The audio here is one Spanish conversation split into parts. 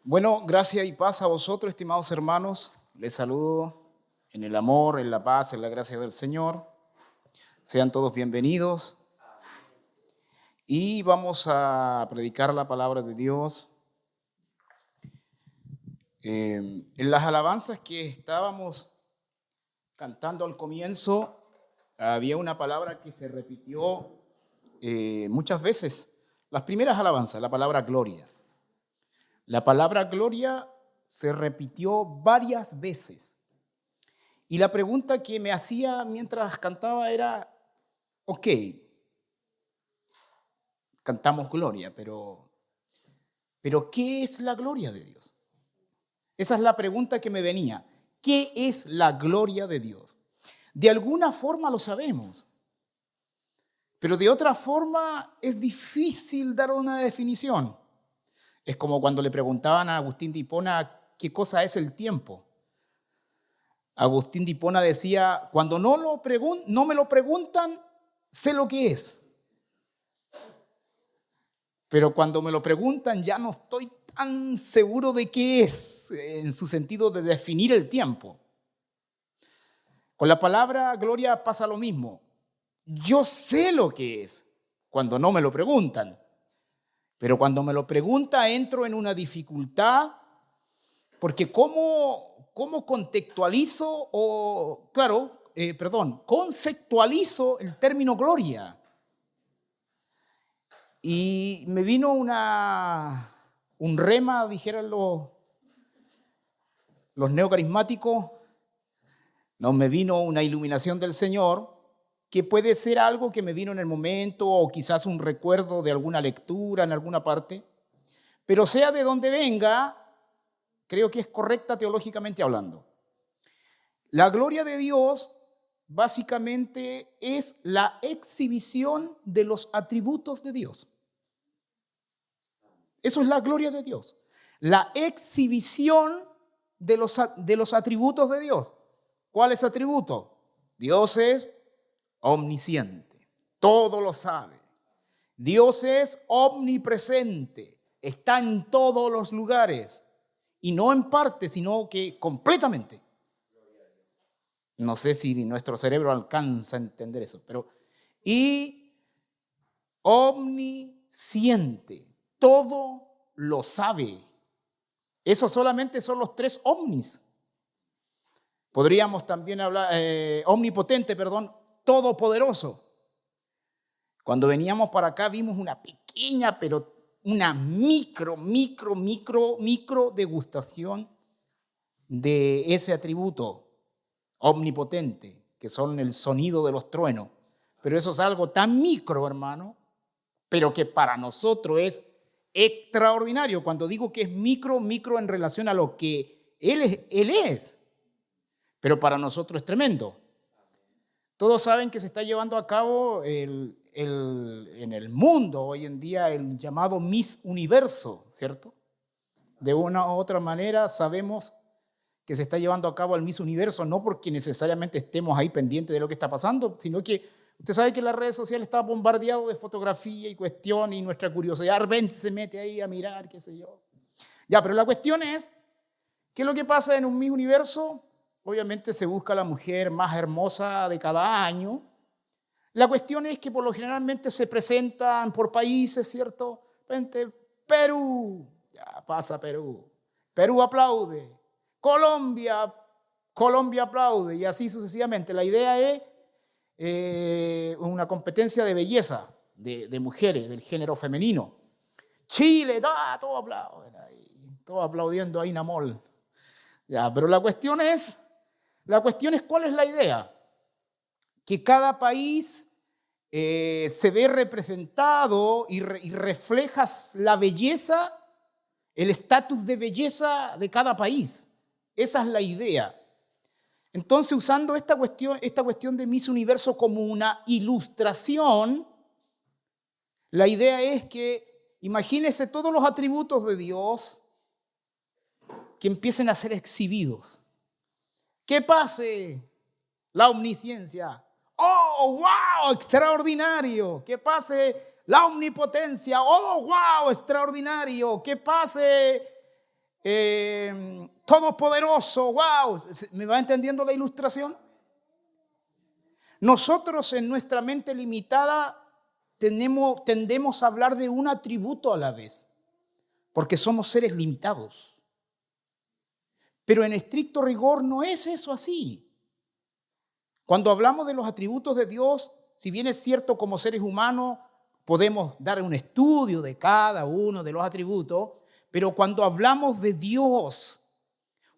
Bueno, gracia y paz a vosotros, estimados hermanos. Les saludo en el amor, en la paz, en la gracia del Señor. Sean todos bienvenidos. Y vamos a predicar la palabra de Dios. En las alabanzas que estábamos cantando al comienzo, había una palabra que se repitió muchas veces. Las primeras alabanzas, la palabra gloria. La palabra gloria se repitió varias veces. Y la pregunta que me hacía mientras cantaba era, ok, cantamos gloria, pero ¿qué es la gloria de Dios? Esa es la pregunta que me venía. ¿Qué es la gloria de Dios? De alguna forma lo sabemos, pero de otra forma es difícil dar una definición. Es como cuando le preguntaban a Agustín de Hipona qué cosa es el tiempo. Agustín de Hipona decía, cuando no me lo preguntan, sé lo que es. Pero cuando me lo preguntan ya no estoy tan seguro de qué es, en su sentido de definir el tiempo. Con la palabra gloria pasa lo mismo. Yo sé lo que es cuando no me lo preguntan. Pero cuando me lo pregunta entro en una dificultad porque ¿cómo contextualizo conceptualizo el término gloria? Y me vino un rema, dijeran los neocarismáticos, no me vino una iluminación del Señor, que puede ser algo que me vino en el momento o quizás un recuerdo de alguna lectura en alguna parte, pero sea de donde venga, creo que es correcta teológicamente hablando. La gloria de Dios básicamente es la exhibición de los atributos de Dios. Eso es la gloria de Dios. La exhibición de los atributos de Dios. ¿Cuál es atributo? Dios es omnisciente, todo lo sabe. Dios es omnipresente, está en todos los lugares. Y no en parte, sino que completamente. No sé si nuestro cerebro alcanza a entender eso, y omnisciente, todo lo sabe. Eso solamente son los tres omnis. Podríamos también hablar, omnipotente, todopoderoso. Cuando veníamos para acá vimos una pequeña, pero una micro degustación de ese atributo omnipotente, que son el sonido de los truenos. Pero eso es algo tan micro, hermano, pero que para nosotros es extraordinario. Cuando digo que es micro en relación a lo que Él es. Pero para nosotros es tremendo. Todos saben que se está llevando a cabo en el mundo hoy en día el llamado Miss Universo, ¿cierto? De una u otra manera sabemos que se está llevando a cabo el Miss Universo, no porque necesariamente estemos ahí pendientes de lo que está pasando, sino que usted sabe que las redes sociales están bombardeadas de fotografía y cuestiones y nuestra curiosidad de repente se mete ahí a mirar, qué sé yo. Ya, pero la cuestión es, ¿qué es lo que pasa en un Miss Universo? Obviamente se busca la mujer más hermosa de cada año. La cuestión es que por lo generalmente se presentan por países, ¿cierto? Perú, ya pasa Perú. Perú aplaude. Colombia aplaude y así sucesivamente. La idea es una competencia de belleza de mujeres del género femenino. Chile, todo aplauden ahí, todo aplaudiendo a Inamol. Ya, pero la cuestión es ¿cuál es la idea? Que cada país se ve representado y refleja la belleza, el estatus de belleza de cada país. Esa es la idea. Entonces, usando esta cuestión de Miss Universo como una ilustración, la idea es que imagínese todos los atributos de Dios que empiecen a ser exhibidos. Que pase la omnisciencia. ¡Oh, wow! Extraordinario. Que pase la omnipotencia. ¡Oh, wow! Extraordinario. Que pase todopoderoso, wow. ¿Me va entendiendo la ilustración? Nosotros en nuestra mente limitada tendemos a hablar de un atributo a la vez, porque somos seres limitados. Pero en estricto rigor no es eso así. Cuando hablamos de los atributos de Dios, si bien es cierto como seres humanos podemos dar un estudio de cada uno de los atributos, pero cuando hablamos de Dios,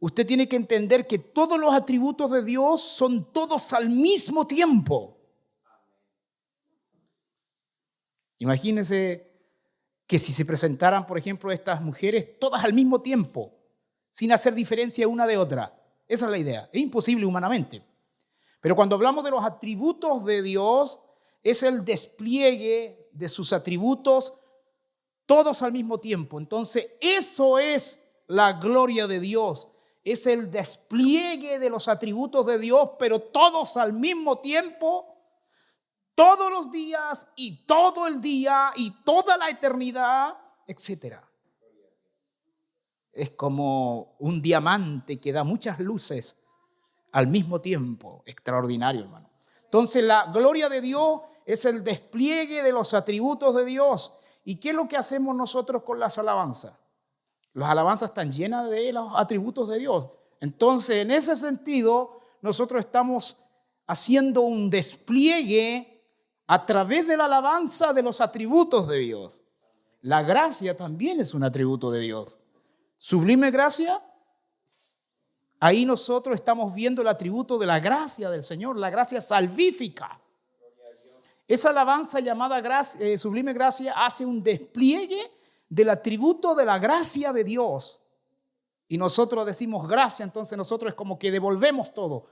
usted tiene que entender que todos los atributos de Dios son todos al mismo tiempo. Imagínense que si se presentaran, por ejemplo, estas mujeres todas al mismo tiempo, sin hacer diferencia una de otra. Esa es la idea. Es imposible humanamente. Pero cuando hablamos de los atributos de Dios, es el despliegue de sus atributos todos al mismo tiempo. Entonces, eso es la gloria de Dios. Es el despliegue de los atributos de Dios, pero todos al mismo tiempo, todos los días y todo el día y toda la eternidad, etc. Es como un diamante que da muchas luces al mismo tiempo. Extraordinario, hermano. Entonces, la gloria de Dios es el despliegue de los atributos de Dios. ¿Y qué es lo que hacemos nosotros con las alabanzas? Las alabanzas están llenas de los atributos de Dios. Entonces, en ese sentido, nosotros estamos haciendo un despliegue a través de la alabanza de los atributos de Dios. La gracia también es un atributo de Dios. Sublime gracia, ahí nosotros estamos viendo el atributo de la gracia del Señor, la gracia salvífica. Esa alabanza llamada gracia, sublime gracia hace un despliegue del atributo de la gracia de Dios. Y nosotros decimos gracia, entonces nosotros es como que devolvemos todo.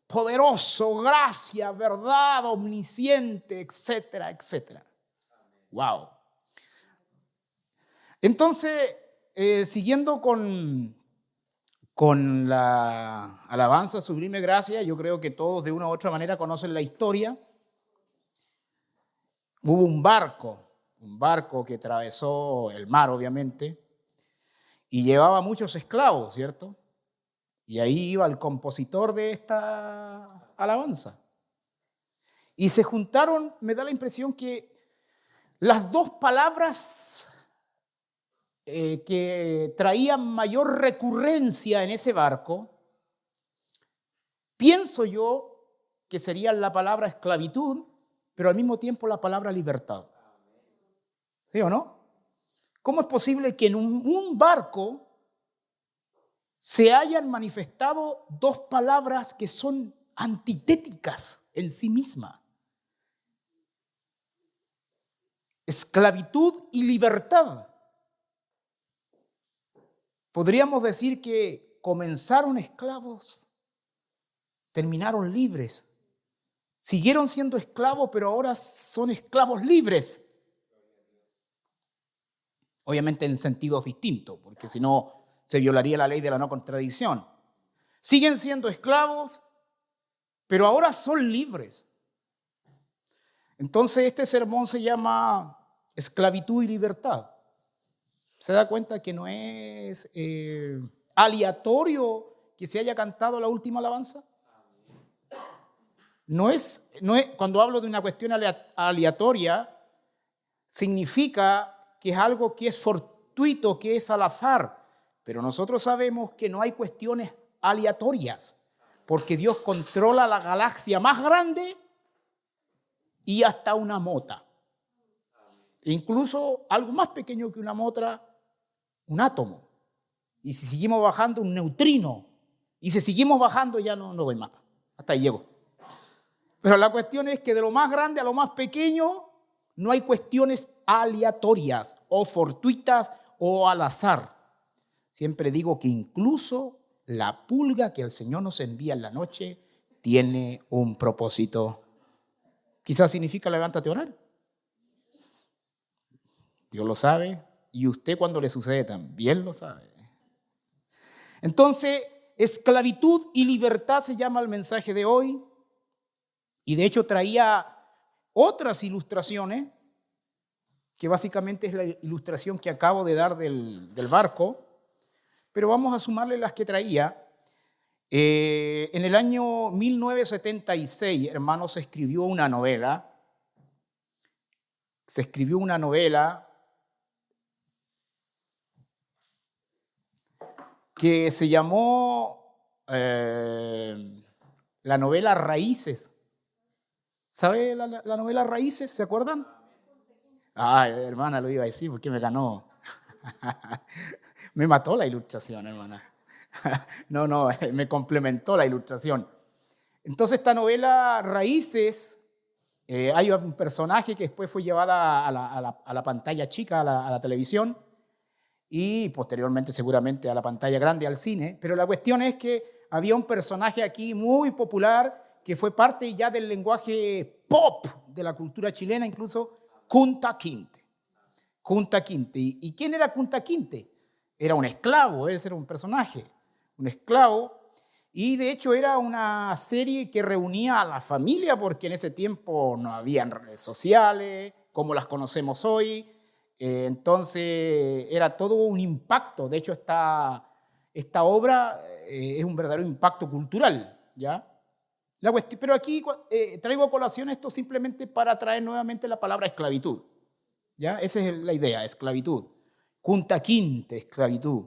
Poderoso, gracia, verdad, omnisciente, etcétera, etcétera. Wow. Entonces, siguiendo con la alabanza sublime gracia, yo creo que todos de una u otra manera conocen la historia. Hubo un barco que atravesó el mar, obviamente, y llevaba muchos esclavos, ¿cierto? Y ahí iba el compositor de esta alabanza. Y se juntaron, me da la impresión que las dos palabras que traían mayor recurrencia en ese barco, pienso yo que serían la palabra esclavitud, pero al mismo tiempo la palabra libertad. ¿Sí o no? ¿Cómo es posible que en un barco se hayan manifestado dos palabras que son antitéticas en sí mismas? Esclavitud y libertad. Podríamos decir que comenzaron esclavos, terminaron libres. Siguieron siendo esclavos, pero ahora son esclavos libres. Obviamente en sentidos distintos, porque si no se violaría la ley de la no contradicción. Siguen siendo esclavos, pero ahora son libres. Entonces este sermón se llama esclavitud y libertad. ¿Se da cuenta que no es aleatorio que se haya cantado la última alabanza? No es, cuando hablo de una cuestión aleatoria, significa que es algo que es fortuito, que es al azar. Pero nosotros sabemos que no hay cuestiones aleatorias, porque Dios controla la galaxia más grande y hasta una mota. Incluso algo más pequeño que una mota, un átomo. Y si seguimos bajando, un neutrino. Y si seguimos bajando, ya no doy más. Hasta ahí llego. Pero la cuestión es que de lo más grande a lo más pequeño no hay cuestiones aleatorias o fortuitas o al azar. Siempre digo que incluso la pulga que el Señor nos envía en la noche tiene un propósito. Quizás significa levántate a orar. Dios lo sabe y usted cuando le sucede también lo sabe. Entonces, esclavitud y libertad se llama el mensaje de hoy. Y de hecho traía otras ilustraciones, que básicamente es la ilustración que acabo de dar del barco, pero vamos a sumarle las que traía. En el año 1976, hermanos, se escribió una novela. Que se llamó la novela Raíces. ¿Sabe la novela Raíces? ¿Se acuerdan? Ay, hermana, lo iba a decir porque me ganó. Me mató la ilustración, hermana. No, me complementó la ilustración. Entonces, esta novela Raíces, hay un personaje que después fue llevada a la pantalla chica, a la televisión, y posteriormente seguramente a la pantalla grande, al cine. Pero la cuestión es que había un personaje aquí muy popular que fue parte ya del lenguaje pop de la cultura chilena, incluso Kunta Kinte. Kunta Kinte. ¿Y quién era Kunta Kinte? Era un esclavo, ese era un personaje, un esclavo. Y de hecho era una serie que reunía a la familia, porque en ese tiempo no había redes sociales como las conocemos hoy. Entonces era todo un impacto. De hecho, esta obra es un verdadero impacto cultural, ¿ya? Pero aquí traigo a colación esto simplemente para traer nuevamente la palabra esclavitud, ¿ya? Esa es la idea, esclavitud. Kunta Kinte, esclavitud.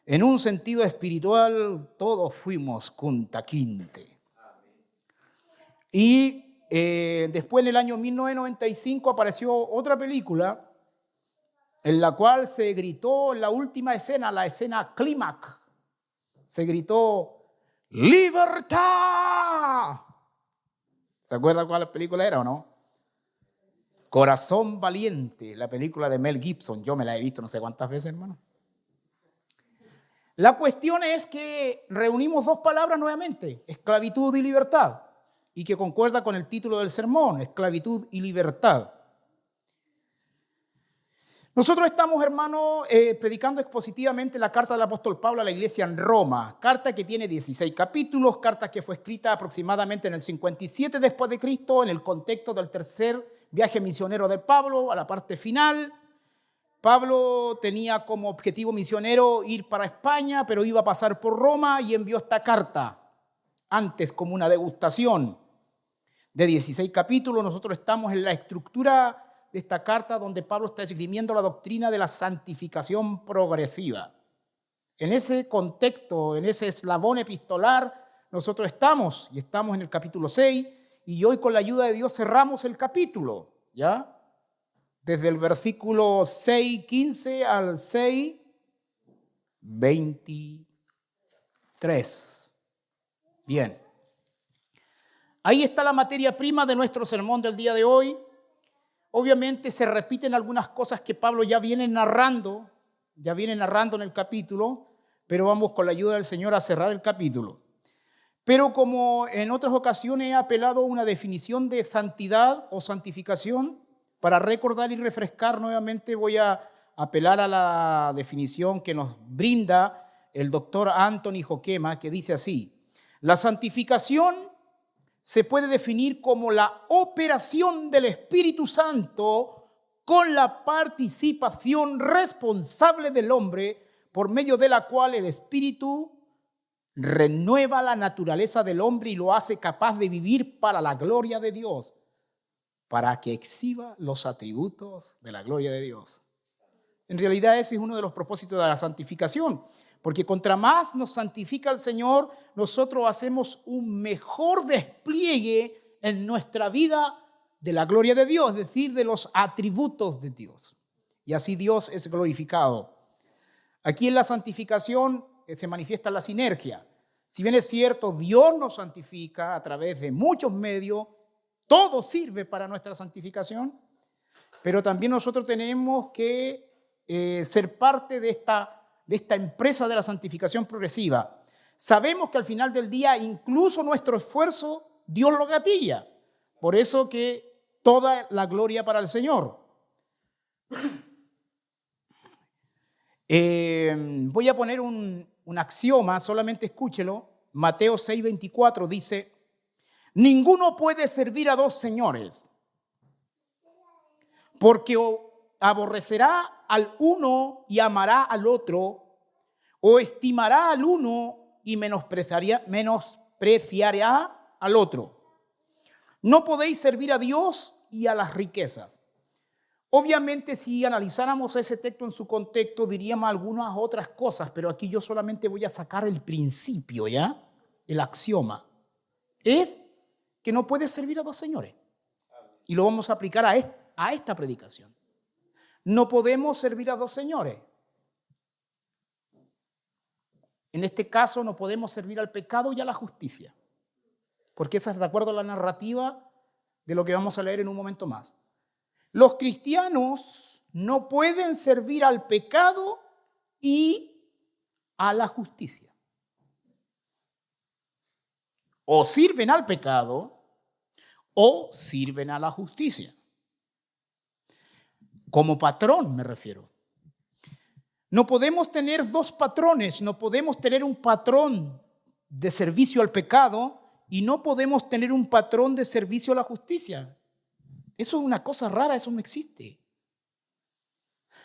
En un sentido espiritual, todos fuimos Kunta Kinte. Y después, en el año 1995, apareció otra película en la cual se gritó en la última escena, la escena clímax, se gritó ¡Libertad! ¿Se acuerdan cuál película era o no? Corazón Valiente, la película de Mel Gibson. Yo me la he visto no sé cuántas veces, hermano. La cuestión es que reunimos dos palabras nuevamente, esclavitud y libertad, y que concuerda con el título del sermón, esclavitud y libertad. Nosotros estamos, hermanos, predicando expositivamente la carta del apóstol Pablo a la iglesia en Roma, carta que tiene 16 capítulos, carta que fue escrita aproximadamente en el 57 después de Cristo, en el contexto del tercer viaje misionero de Pablo, a la parte final. Pablo tenía como objetivo misionero ir para España, pero iba a pasar por Roma y envió esta carta, antes como una degustación de 16 capítulos. Nosotros estamos en la estructura de esta carta donde Pablo está esgrimiendo la doctrina de la santificación progresiva. En ese contexto, en ese eslabón epistolar, nosotros estamos, y estamos en el capítulo 6, y hoy con la ayuda de Dios cerramos el capítulo, ¿ya? Desde el versículo 6:15 al 6:23. Bien. Ahí está la materia prima de nuestro sermón del día de hoy. Obviamente se repiten algunas cosas que Pablo ya viene narrando en el capítulo, pero vamos con la ayuda del Señor a cerrar el capítulo. Pero como en otras ocasiones he apelado a una definición de santidad o santificación, para recordar y refrescar nuevamente voy a apelar a la definición que nos brinda el doctor Anthony Joquema, que dice así: la santificación se puede definir como la operación del Espíritu Santo con la participación responsable del hombre, por medio de la cual el Espíritu renueva la naturaleza del hombre y lo hace capaz de vivir para la gloria de Dios, para que exhiba los atributos de la gloria de Dios. En realidad ese es uno de los propósitos de la santificación, porque contra más nos santifica el Señor, nosotros hacemos un mejor despliegue en nuestra vida de la gloria de Dios, es decir, de los atributos de Dios. Y así Dios es glorificado. Aquí en la santificación se manifiesta la sinergia. Si bien es cierto, Dios nos santifica a través de muchos medios, todo sirve para nuestra santificación, pero también nosotros tenemos que ser parte de esta empresa de la santificación progresiva. Sabemos que al final del día incluso nuestro esfuerzo Dios lo gatilla. Por eso que toda la gloria para el Señor. Voy a poner un axioma, solamente escúchelo. Mateo 6:24 dice: ninguno puede servir a dos señores, porque o aborrecerá al uno y amará al otro, o estimará al uno y menospreciará al otro. No podéis servir a Dios y a las riquezas. Obviamente, si analizáramos ese texto en su contexto, diríamos algunas otras cosas, pero aquí yo solamente voy a sacar el principio, ¿ya? El axioma. Es que no puedes servir a dos señores. Y lo vamos a aplicar a esta predicación. No podemos servir a dos señores. En este caso, no podemos servir al pecado y a la justicia, porque esa es de acuerdo a la narrativa de lo que vamos a leer en un momento más. Los cristianos no pueden servir al pecado y a la justicia. O sirven al pecado o sirven a la justicia. Como patrón me refiero. No podemos tener dos patrones, no podemos tener un patrón de servicio al pecado y no podemos tener un patrón de servicio a la justicia. Eso es una cosa rara, eso no existe.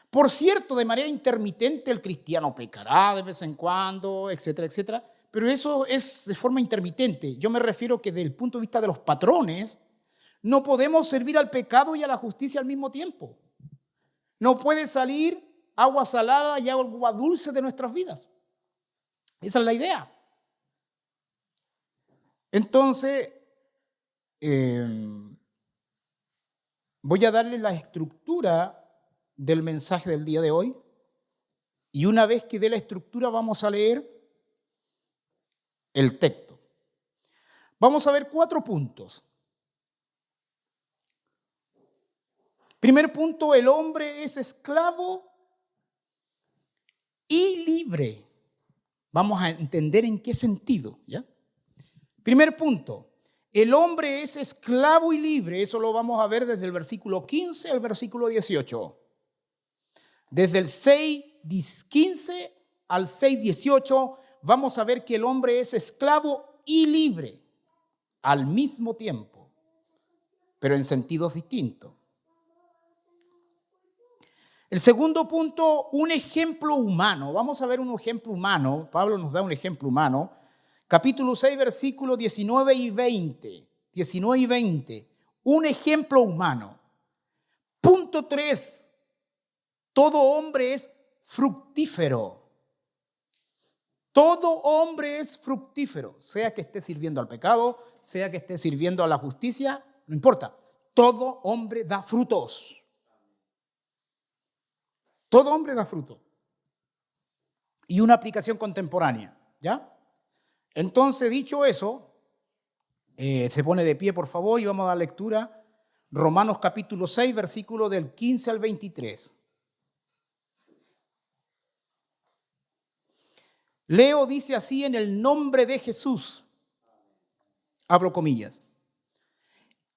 Por cierto, de manera intermitente el cristiano pecará de vez en cuando, etcétera, etcétera, pero eso es de forma intermitente. Yo me refiero que desde el punto de vista de los patrones, no podemos servir al pecado y a la justicia al mismo tiempo. No puede salir agua salada y agua dulce de nuestras vidas. Esa es la idea. Entonces, voy a darle la estructura del mensaje del día de hoy y una vez que dé la estructura vamos a leer el texto. Vamos a ver 4 puntos. Primer punto, el hombre es esclavo y libre. Vamos a entender en qué sentido, ¿ya? Primer punto, el hombre es esclavo y libre. Eso lo vamos a ver desde el versículo 15 al versículo 18. Desde el 6:15 al 6:18 vamos a ver que el hombre es esclavo y libre al mismo tiempo, pero en sentidos distintos. El segundo punto, un ejemplo humano. Vamos a ver un ejemplo humano. Pablo nos da un ejemplo humano. Capítulo 6, versículos 19 y 20. 19 y 20. Un ejemplo humano. Punto 3. Todo hombre es fructífero. Todo hombre es fructífero. Sea que esté sirviendo al pecado, sea que esté sirviendo a la justicia, no importa. Todo hombre da frutos. Todo hombre da fruto. Y una aplicación contemporánea, ¿ya? Entonces, dicho eso, se pone de pie, por favor, y vamos a dar lectura. Romanos capítulo 6, versículo del 15 al 23. Leo, dice así: en el nombre de Jesús, abro comillas.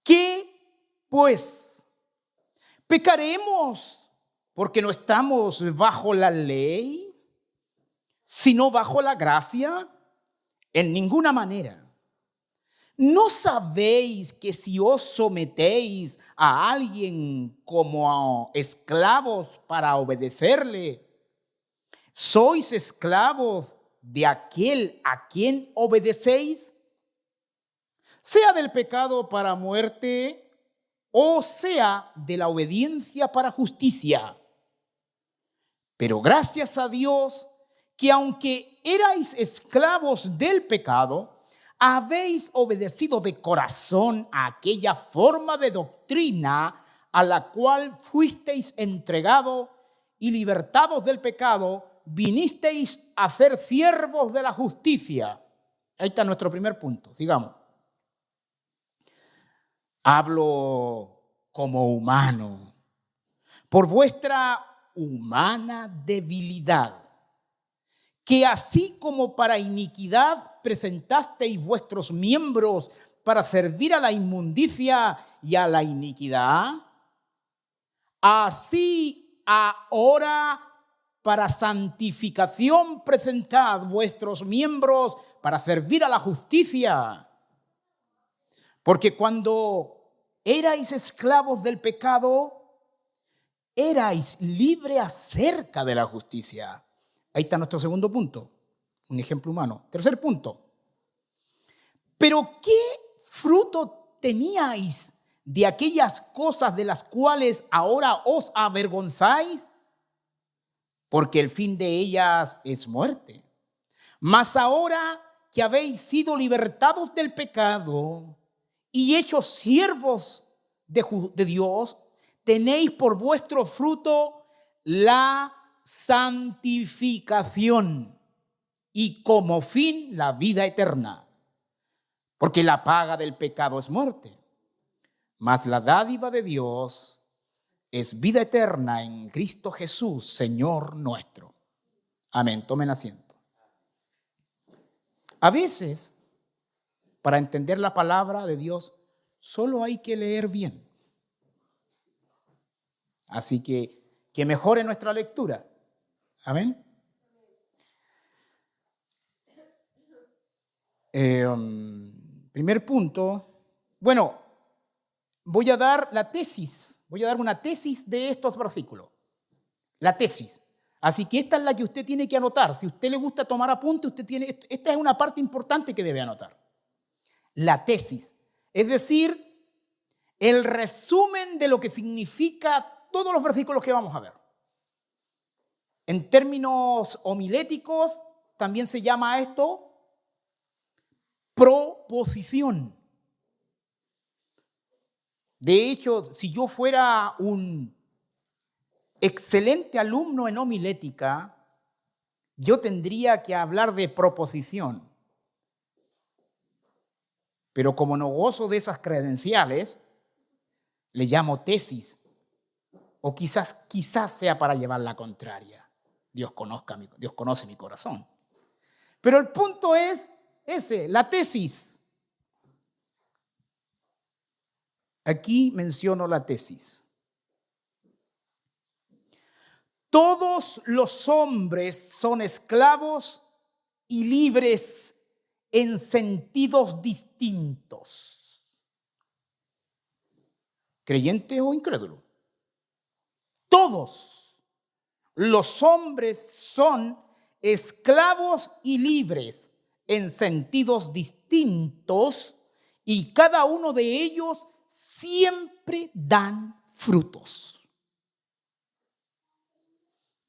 ¿Qué, pues? ¿Pecaremos porque no estamos bajo la ley, sino bajo la gracia? En ninguna manera. ¿No sabéis que si os sometéis a alguien como a esclavos para obedecerle, sois esclavos de aquel a quien obedecéis? Sea del pecado para muerte o sea de la obediencia para justicia. Pero gracias a Dios que aunque erais esclavos del pecado, habéis obedecido de corazón a aquella forma de doctrina a la cual fuisteis entregados y libertados del pecado, vinisteis a ser siervos de la justicia. Ahí está nuestro primer punto, sigamos. Hablo como humano, por vuestra humana debilidad, que así como para iniquidad presentasteis vuestros miembros para servir a la inmundicia y a la iniquidad, así ahora para santificación presentad vuestros miembros para servir a la justicia. Porque cuando erais esclavos del pecado, erais libres acerca de la justicia. Ahí está nuestro segundo punto, un ejemplo humano. Tercer punto. Pero ¿qué fruto teníais de aquellas cosas de las cuales ahora os avergonzáis? Porque el fin de ellas es muerte. Mas ahora que habéis sido libertados del pecado y hechos siervos de Dios, tenéis por vuestro fruto la santificación y como fin la vida eterna. Porque la paga del pecado es muerte, mas la dádiva de Dios es vida eterna en Cristo Jesús, Señor nuestro. Amén. Tomen asiento. A veces, para entender la palabra de Dios, solo hay que leer bien. Así que mejore nuestra lectura. Amén. Primer punto. Bueno, voy a dar la tesis. Voy a dar una tesis de estos versículos. La tesis. Así que esta es la que usted tiene que anotar. Si a usted le gusta tomar apunte, esta es una parte importante que debe anotar. La tesis. Es decir, el resumen de lo que significa todos los versículos que vamos a ver. En términos homiléticos, también se llama esto proposición. De hecho, si yo fuera un excelente alumno en homilética, yo tendría que hablar de proposición. Pero como no gozo de esas credenciales, le llamo tesis. O quizás sea para llevar la contraria. Dios conoce mi corazón. Pero el punto es ese, la tesis. Aquí menciono la tesis. Todos los hombres son esclavos y libres en sentidos distintos. ¿Creyente o incrédulo? Todos los hombres son esclavos y libres en sentidos distintos y cada uno de ellos siempre dan frutos.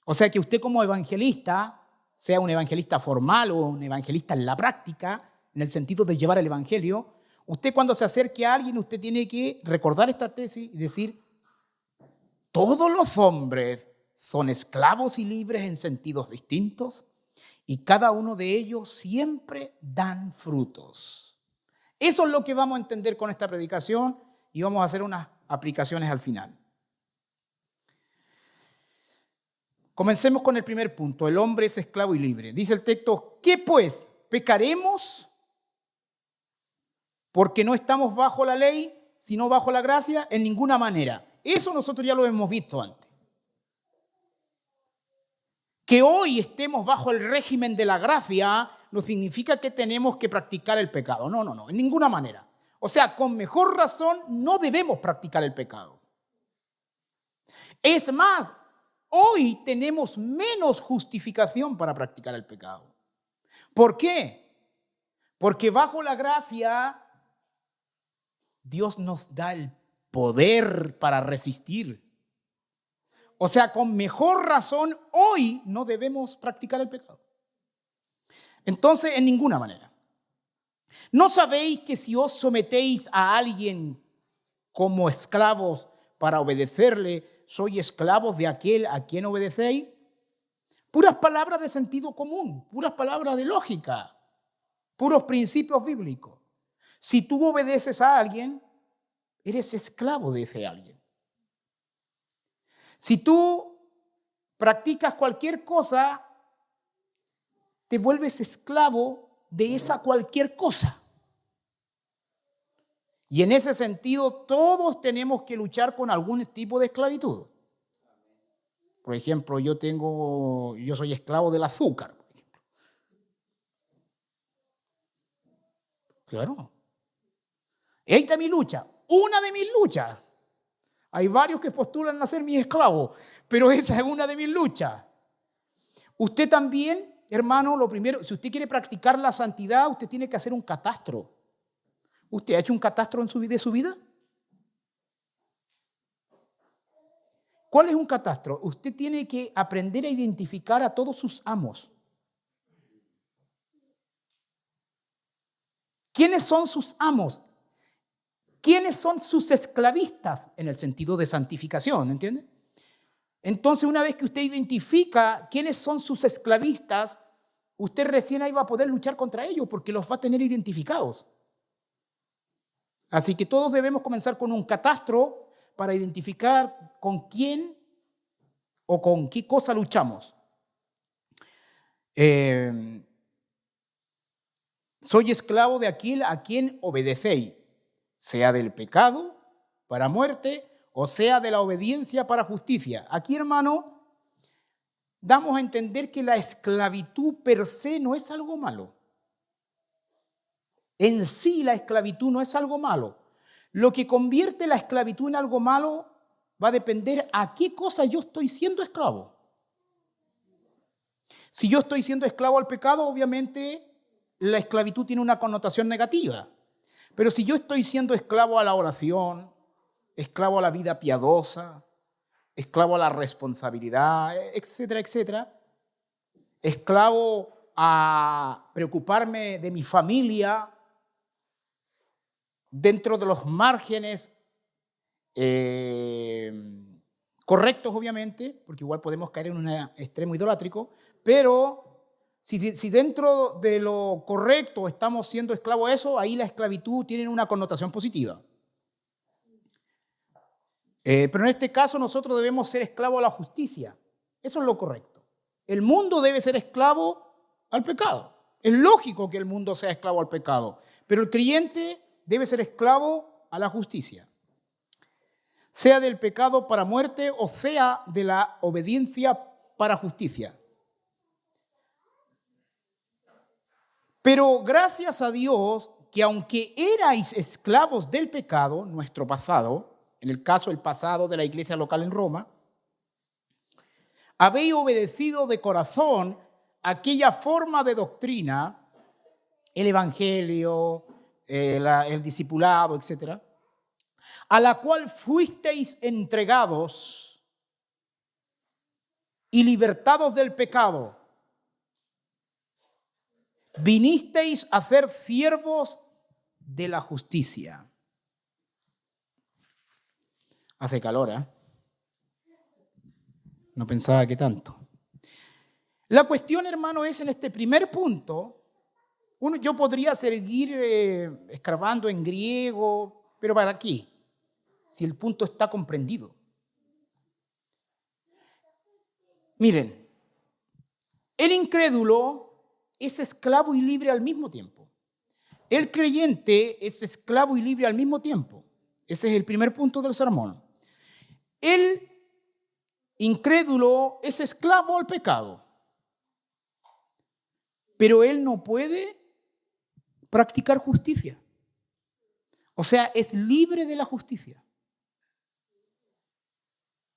O sea que usted como evangelista, sea un evangelista formal o un evangelista en la práctica, en el sentido de llevar el evangelio, usted cuando se acerque a alguien, usted tiene que recordar esta tesis y decir, todos los hombres son esclavos y libres en sentidos distintos y cada uno de ellos siempre dan frutos. Eso es lo que vamos a entender con esta predicación y vamos a hacer unas aplicaciones al final. Comencemos con el primer punto. El hombre es esclavo y libre. Dice el texto, ¿qué pues? ¿Pecaremos porque no estamos bajo la ley, sino bajo la gracia? En ninguna manera. Eso nosotros ya lo hemos visto antes. Que hoy estemos bajo el régimen de la gracia no significa que tenemos que practicar el pecado. No, en ninguna manera. O sea, con mejor razón no debemos practicar el pecado. Es más, hoy tenemos menos justificación para practicar el pecado. ¿Por qué? Porque bajo la gracia Dios nos da el poder para resistir. O sea, con mejor razón, hoy no debemos practicar el pecado. Entonces, en ninguna manera. ¿No sabéis que si os sometéis a alguien como esclavos para obedecerle, sois esclavos de aquel a quien obedecéis? Puras palabras de sentido común, puras palabras de lógica, puros principios bíblicos. Si tú obedeces a alguien, eres esclavo de ese alguien. Si tú practicas cualquier cosa, te vuelves esclavo de esa cualquier cosa. Y en ese sentido, todos tenemos que luchar con algún tipo de esclavitud. Por ejemplo, yo soy esclavo del azúcar. Por ejemplo. Claro. Y ahí está mi lucha. Una de mis luchas. Hay varios que postulan a ser mis esclavos, pero esa es una de mis luchas. Usted también, hermano, lo primero, si usted quiere practicar la santidad, usted tiene que hacer un catastro. ¿Usted ha hecho un catastro de su vida? ¿Cuál es un catastro? Usted tiene que aprender a identificar a todos sus amos. ¿Quiénes son sus amos? ¿Quiénes son sus esclavistas? En el sentido de santificación, ¿entiende? Entonces, una vez que usted identifica quiénes son sus esclavistas, usted recién ahí va a poder luchar contra ellos porque los va a tener identificados. Así que todos debemos comenzar con un catastro para identificar con quién o con qué cosa luchamos. Soy esclavo de aquel a quien obedecéis, sea del pecado para muerte o sea de la obediencia para justicia. Aquí, hermano, damos a entender que la esclavitud per se no es algo malo. En sí la esclavitud no es algo malo. Lo que convierte la esclavitud en algo malo va a depender a qué cosa yo estoy siendo esclavo. Si yo estoy siendo esclavo al pecado, obviamente la esclavitud tiene una connotación negativa. Pero si yo estoy siendo esclavo a la oración, esclavo a la vida piadosa, esclavo a la responsabilidad, etcétera, etcétera, esclavo a preocuparme de mi familia dentro de los márgenes correctos, obviamente, porque igual podemos caer en un extremo idolátrico, pero si dentro de lo correcto estamos siendo esclavos a eso, ahí la esclavitud tiene una connotación positiva. Pero en este caso nosotros debemos ser esclavos a la justicia. Eso es lo correcto. El mundo debe ser esclavo al pecado. Es lógico que el mundo sea esclavo al pecado, pero el creyente debe ser esclavo a la justicia. Sea del pecado para muerte o sea de la obediencia para justicia. Pero gracias a Dios que aunque erais esclavos del pecado, nuestro pasado, en el caso del pasado de la iglesia local en Roma, habéis obedecido de corazón aquella forma de doctrina, el evangelio, el discipulado, etc., a la cual fuisteis entregados y libertados del pecado. Vinisteis a ser siervos de la justicia. Hace calor, ¿eh? No pensaba que tanto. La cuestión, hermano, es en este primer punto. Yo podría seguir escarbando en griego, pero ¿para qué? Si el punto está comprendido. Miren, el incrédulo es esclavo y libre al mismo tiempo. El creyente es esclavo y libre al mismo tiempo. Ese es el primer punto del sermón. El incrédulo es esclavo al pecado, pero él no puede practicar justicia. O sea, es libre de la justicia.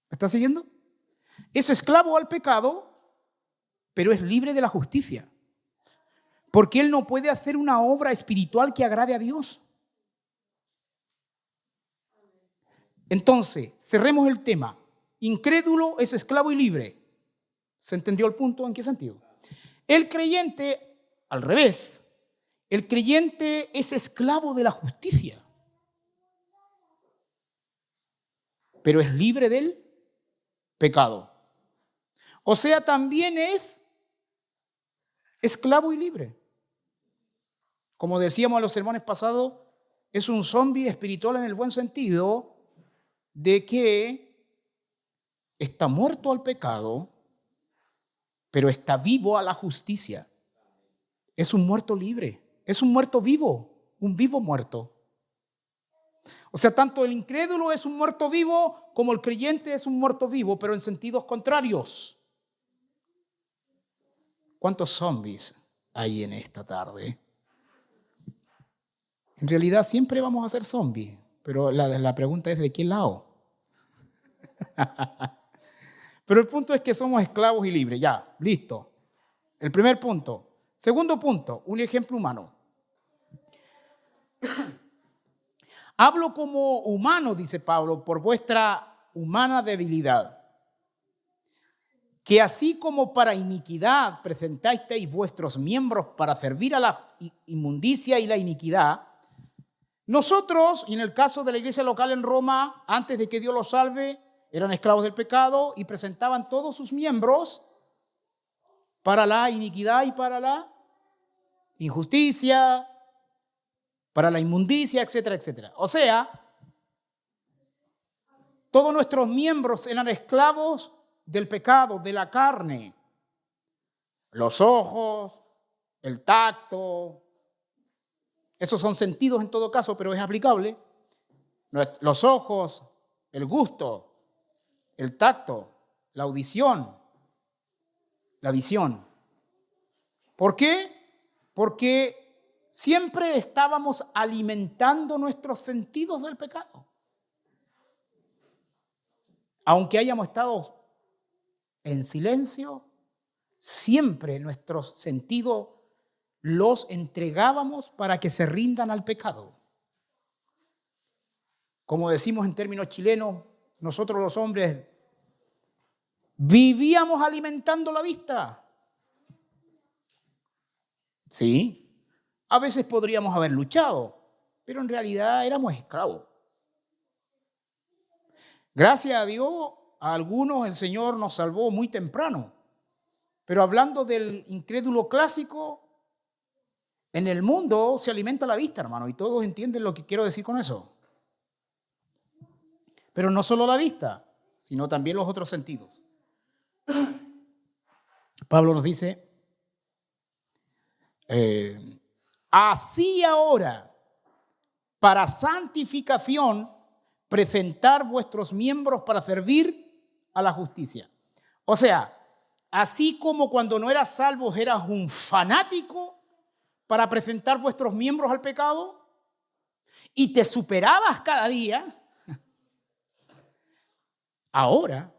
¿Me está siguiendo? Es esclavo al pecado, pero es libre de la justicia. Porque él no puede hacer una obra espiritual que agrade a Dios. Entonces, cerremos el tema. Incrédulo es esclavo y libre. ¿Se entendió el punto? ¿En qué sentido? El creyente, al revés, el creyente es esclavo de la justicia, pero es libre del pecado. O sea, también es esclavo y libre. Como decíamos en los sermones pasados, es un zombie espiritual en el buen sentido de que está muerto al pecado, pero está vivo a la justicia. Es un muerto libre, es un muerto vivo, un vivo muerto. O sea, tanto el incrédulo es un muerto vivo como el creyente es un muerto vivo, pero en sentidos contrarios. ¿Cuántos zombies hay en esta tarde? En realidad siempre vamos a ser zombies, pero la pregunta es ¿de qué lado? Pero el punto es que somos esclavos y libres. Ya, listo. El primer punto. Segundo punto, un ejemplo humano. Hablo como humano, dice Pablo, por vuestra humana debilidad. Que así como para iniquidad presentasteis vuestros miembros para servir a la inmundicia y la iniquidad, nosotros, y en el caso de la iglesia local en Roma, antes de que Dios los salve, eran esclavos del pecado y presentaban todos sus miembros para la iniquidad y para la injusticia, para la inmundicia, etcétera, etcétera. O sea, todos nuestros miembros eran esclavos del pecado, de la carne. Los ojos, el tacto, esos son sentidos en todo caso, pero es aplicable. Los ojos, el gusto, el tacto, la audición, la visión. ¿Por qué? Porque siempre estábamos alimentando nuestros sentidos del pecado. Aunque hayamos estado en silencio, siempre nuestros sentidos los entregábamos para que se rindan al pecado. Como decimos en términos chilenos, nosotros los hombres vivíamos alimentando la vista. Sí, a veces podríamos haber luchado, pero en realidad éramos esclavos. Gracias a Dios, a algunos el Señor nos salvó muy temprano. Pero hablando del incrédulo clásico, en el mundo se alimenta la vista, hermano, y todos entienden lo que quiero decir con eso. Pero no solo la vista, sino también los otros sentidos. Pablo nos dice, así ahora, para santificación, presentar vuestros miembros para servir a la justicia. O sea, así como cuando no eras salvo eras un fanático para presentar vuestros miembros al pecado y te superabas cada día, ahora,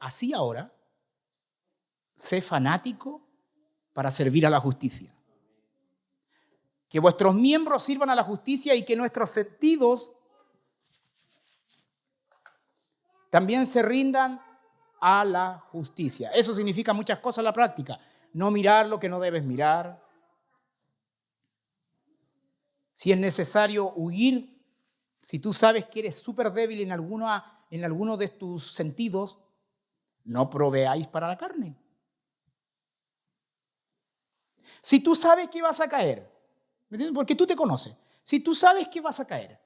sé fanático para servir a la justicia. Que vuestros miembros sirvan a la justicia y que nuestros sentidos también se rindan a la justicia. Eso significa muchas cosas en la práctica. No mirar lo que no debes mirar. Si es necesario huir, si tú sabes que eres súper débil en alguno de tus sentidos, no proveáis para la carne. Si tú sabes que vas a caer, ¿me entiendes? Porque tú te conoces. Si tú sabes que vas a caer,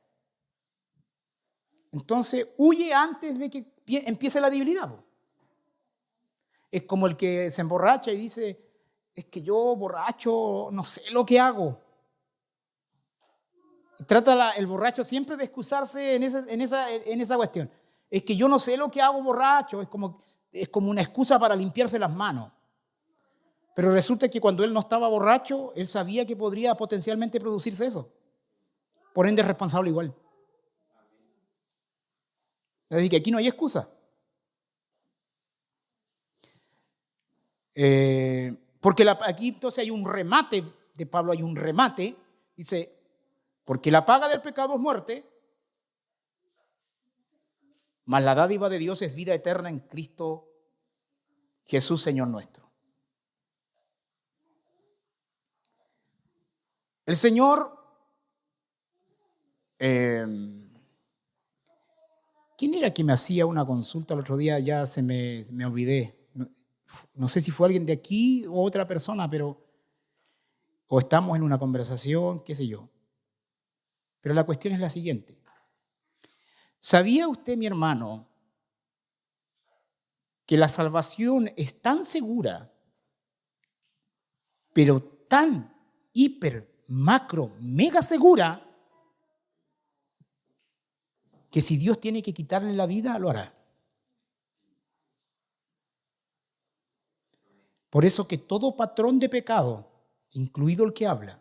entonces huye antes de que empiece la debilidad. Es como el que se emborracha y dice, es que yo borracho no sé lo que hago. Trata el borracho siempre de excusarse en esa cuestión. Es que yo no sé lo que hago borracho, es como una excusa para limpiarse las manos. Pero resulta que cuando él no estaba borracho, él sabía que podría potencialmente producirse eso. Por ende es responsable igual. Es decir, que aquí no hay excusa. Porque aquí entonces hay un remate de Pablo, hay un remate. Dice, porque la paga del pecado es muerte, mas la dádiva de Dios es vida eterna en Cristo Jesús, Señor nuestro. El Señor, ¿quién era que me hacía una consulta el otro día? Ya me olvidé. No sé si fue alguien de aquí o otra persona, o estamos en una conversación, qué sé yo. Pero la cuestión es la siguiente. ¿Sabía usted, mi hermano, que la salvación es tan segura, pero tan hiper, macro, mega segura, que si Dios tiene que quitarle la vida, lo hará? Por eso que todo patrón de pecado, incluido el que habla,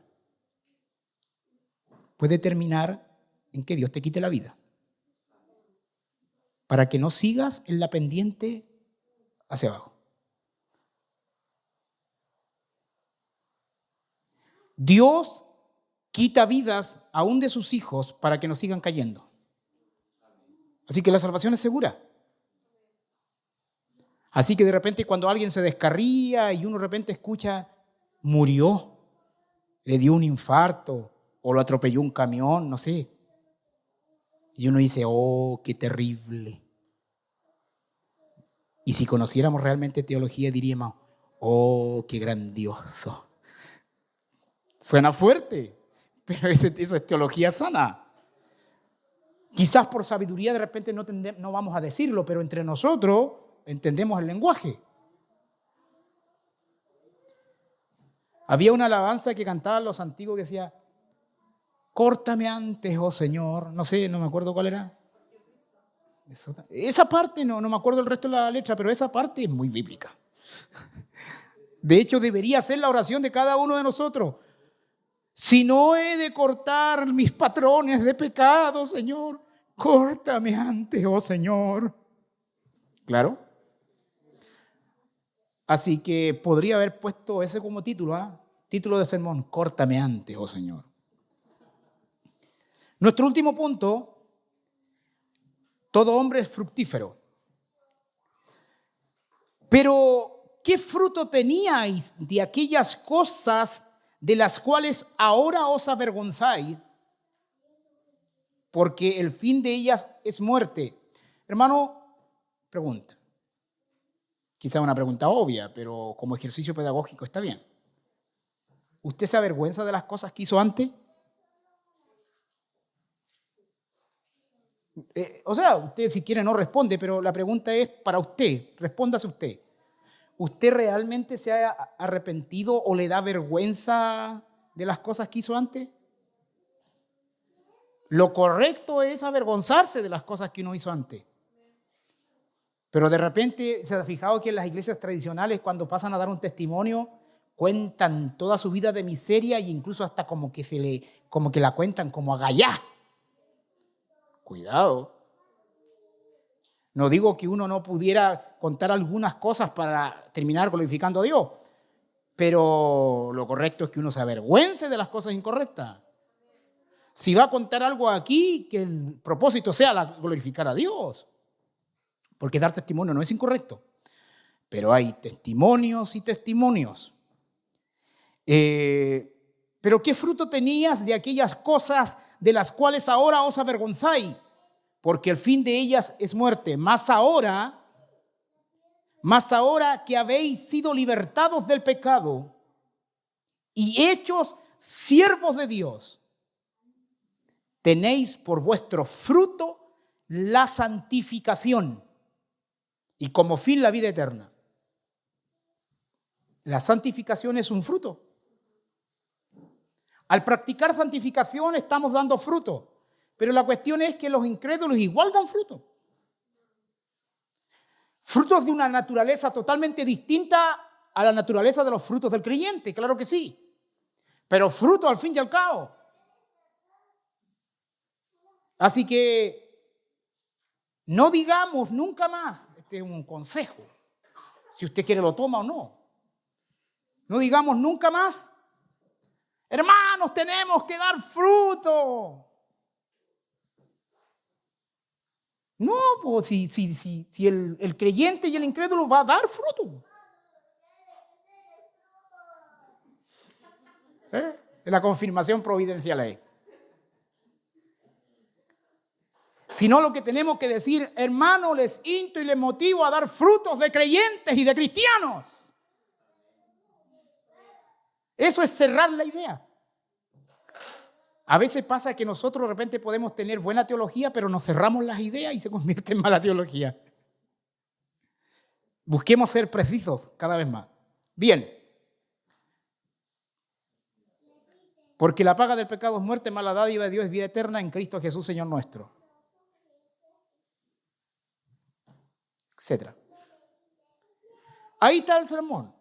puede terminar en que Dios te quite la vida, para que no sigas en la pendiente hacia abajo. Dios quita vidas aún de sus hijos para que no sigan cayendo. Así que la salvación es segura. Así que de repente cuando alguien se descarría y uno de repente escucha, murió, le dio un infarto o lo atropelló un camión, no sé. Y uno dice, oh, qué terrible. Y si conociéramos realmente teología diríamos, oh, qué grandioso. Suena fuerte, pero eso es teología sana. Quizás por sabiduría de repente no vamos a decirlo, pero entre nosotros entendemos el lenguaje. Había una alabanza que cantaban los antiguos que decía, córtame antes, oh Señor. No sé, no me acuerdo cuál era. Esa parte, no me acuerdo el resto de la letra, pero esa parte es muy bíblica. De hecho, debería ser la oración de cada uno de nosotros. Si no he de cortar mis patrones de pecado, Señor, córtame antes, oh Señor. ¿Claro? Así que podría haber puesto ese como título, título de sermón, córtame antes, oh Señor. Nuestro último punto, todo hombre es fructífero. Pero, ¿qué fruto teníais de aquellas cosas de las cuales ahora os avergonzáis? Porque el fin de ellas es muerte. Hermano, pregunta. Quizá una pregunta obvia, pero como ejercicio pedagógico está bien. ¿Usted se avergüenza de las cosas que hizo antes? Usted si quiere no responde, pero la pregunta es para usted, respóndase usted. ¿Usted realmente se ha arrepentido o le da vergüenza de las cosas que hizo antes? Lo correcto es avergonzarse de las cosas que uno hizo antes. Pero de repente, ¿se ha fijado que en las iglesias tradicionales cuando pasan a dar un testimonio cuentan toda su vida de miseria e incluso hasta como que la cuentan como a gallá? Cuidado. No digo que uno no pudiera contar algunas cosas para terminar glorificando a Dios, pero lo correcto es que uno se avergüence de las cosas incorrectas. Si va a contar algo aquí, que el propósito sea glorificar a Dios. Porque dar testimonio no es incorrecto. Pero hay testimonios y testimonios. Pero ¿qué fruto tenías de aquellas cosas de las cuales ahora os avergonzáis? Porque el fin de ellas es muerte. Más ahora que habéis sido libertados del pecado y hechos siervos de Dios, tenéis por vuestro fruto la santificación y como fin la vida eterna. La santificación es un fruto. Al practicar santificación estamos dando fruto, pero la cuestión es que los incrédulos igual dan fruto. Frutos de una naturaleza totalmente distinta a la naturaleza de los frutos del creyente, claro que sí, pero fruto al fin y al cabo. Así que no digamos nunca más, este es un consejo, si usted quiere lo toma o no. No digamos nunca más, hermanos, tenemos que dar fruto. No, pues si el creyente y el incrédulo va a dar fruto. Es la confirmación providencial ahí. Sino lo que tenemos que decir, hermano, les insto y les motivo a dar frutos de creyentes y de cristianos. Eso es cerrar la idea. A veces pasa que nosotros de repente podemos tener buena teología, pero nos cerramos las ideas y se convierte en mala teología. Busquemos ser precisos cada vez más. Bien. Porque la paga del pecado es muerte, mala dádiva de Dios es vida eterna en Cristo Jesús, Señor nuestro. Etcétera. Ahí está el sermón.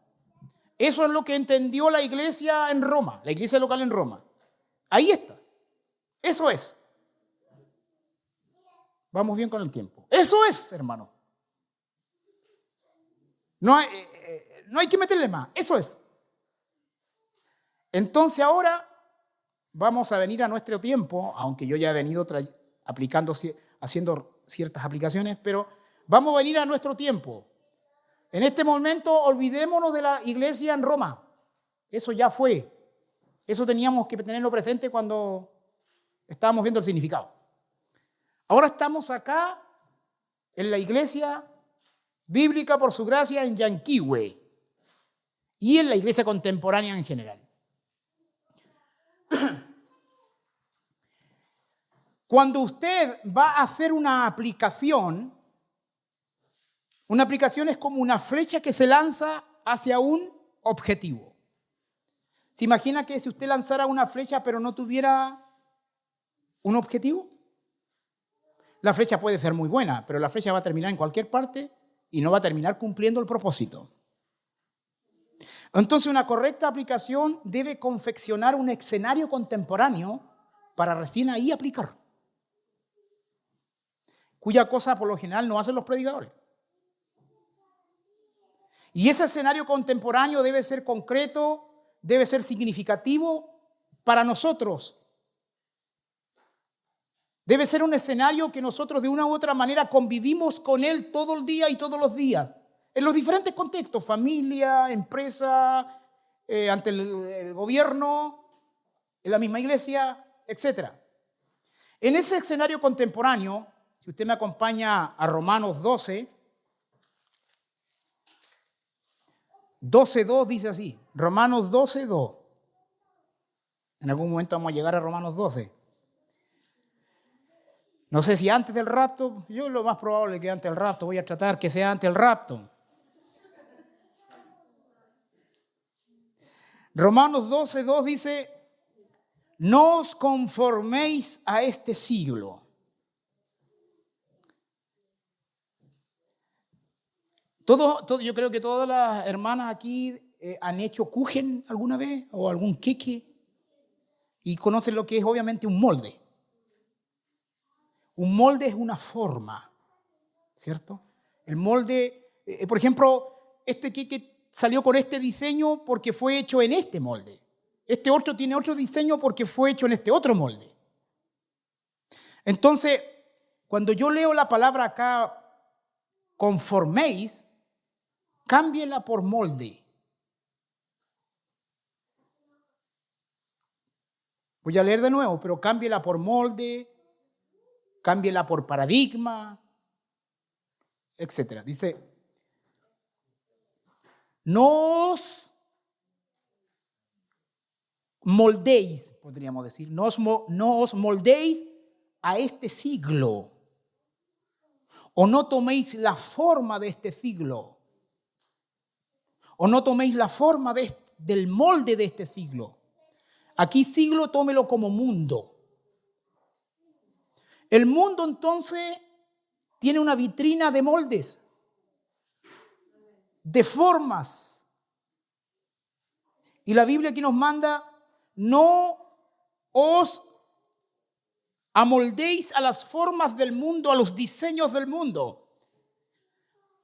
Eso es lo que entendió la iglesia en Roma, la iglesia local en Roma. Ahí está. Eso es. Vamos bien con el tiempo. Eso es, hermano. No hay que meterle más. Eso es. Entonces ahora vamos a venir a nuestro tiempo, aunque yo ya he venido haciendo ciertas aplicaciones, pero vamos a venir a nuestro tiempo. En este momento olvidémonos de la iglesia en Roma. Eso ya fue. Eso teníamos que tenerlo presente cuando estábamos viendo el significado. Ahora estamos acá en la iglesia bíblica por su gracia en Yanquihue y en la iglesia contemporánea en general. Cuando usted va a hacer una aplicación es como una flecha que se lanza hacia un objetivo. ¿Se imagina que si usted lanzara una flecha pero no tuviera un objetivo? La flecha puede ser muy buena, pero la flecha va a terminar en cualquier parte y no va a terminar cumpliendo el propósito. Entonces, una correcta aplicación debe confeccionar un escenario contemporáneo para recién ahí aplicar, cuya cosa por lo general no hacen los predicadores. Y ese escenario contemporáneo debe ser concreto, debe ser significativo para nosotros. Debe ser un escenario que nosotros de una u otra manera convivimos con él todo el día y todos los días, en los diferentes contextos, familia, empresa, ante el gobierno, en la misma iglesia, etc. En ese escenario contemporáneo, si usted me acompaña a Romanos 12:2 dice así, Romanos 12:2. En algún momento vamos a llegar a Romanos 12. No sé si antes del rapto, yo lo más probable que antes del rapto, voy a tratar que sea antes del rapto. Romanos 12:2 dice, no os conforméis a este siglo. Yo creo que todas las hermanas aquí han hecho kuchen alguna vez o algún queque y conocen lo que es obviamente un molde. Un molde es una forma, ¿cierto? El molde, por ejemplo, este queque salió con este diseño porque fue hecho en este molde. Este otro tiene otro diseño porque fue hecho en este otro molde. Entonces, cuando yo leo la palabra acá, conforméis, cámbiela por molde. Voy a leer de nuevo, pero cámbiela por molde, cámbiela por paradigma, etc. Dice, no os moldéis, podríamos decir, no os moldéis a este siglo, o no toméis la forma de este siglo, o no toméis la forma del molde de este siglo. Aquí siglo tómelo como mundo. El mundo entonces tiene una vitrina de moldes, de formas. Y la Biblia aquí nos manda, no os amoldéis a las formas del mundo, a los diseños del mundo.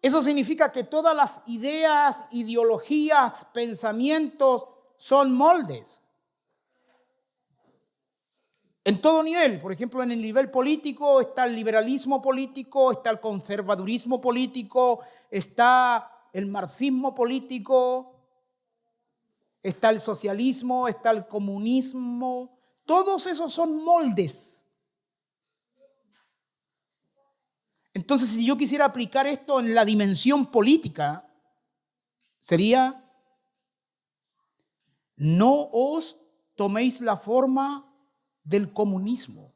Eso significa que todas las ideas, ideologías, pensamientos son moldes. En todo nivel, por ejemplo, en el nivel político está el liberalismo político, está el conservadurismo político, está el marxismo político, está el socialismo, está el comunismo. Todos esos son moldes. Entonces, si yo quisiera aplicar esto en la dimensión política, sería, no os toméis la forma del comunismo.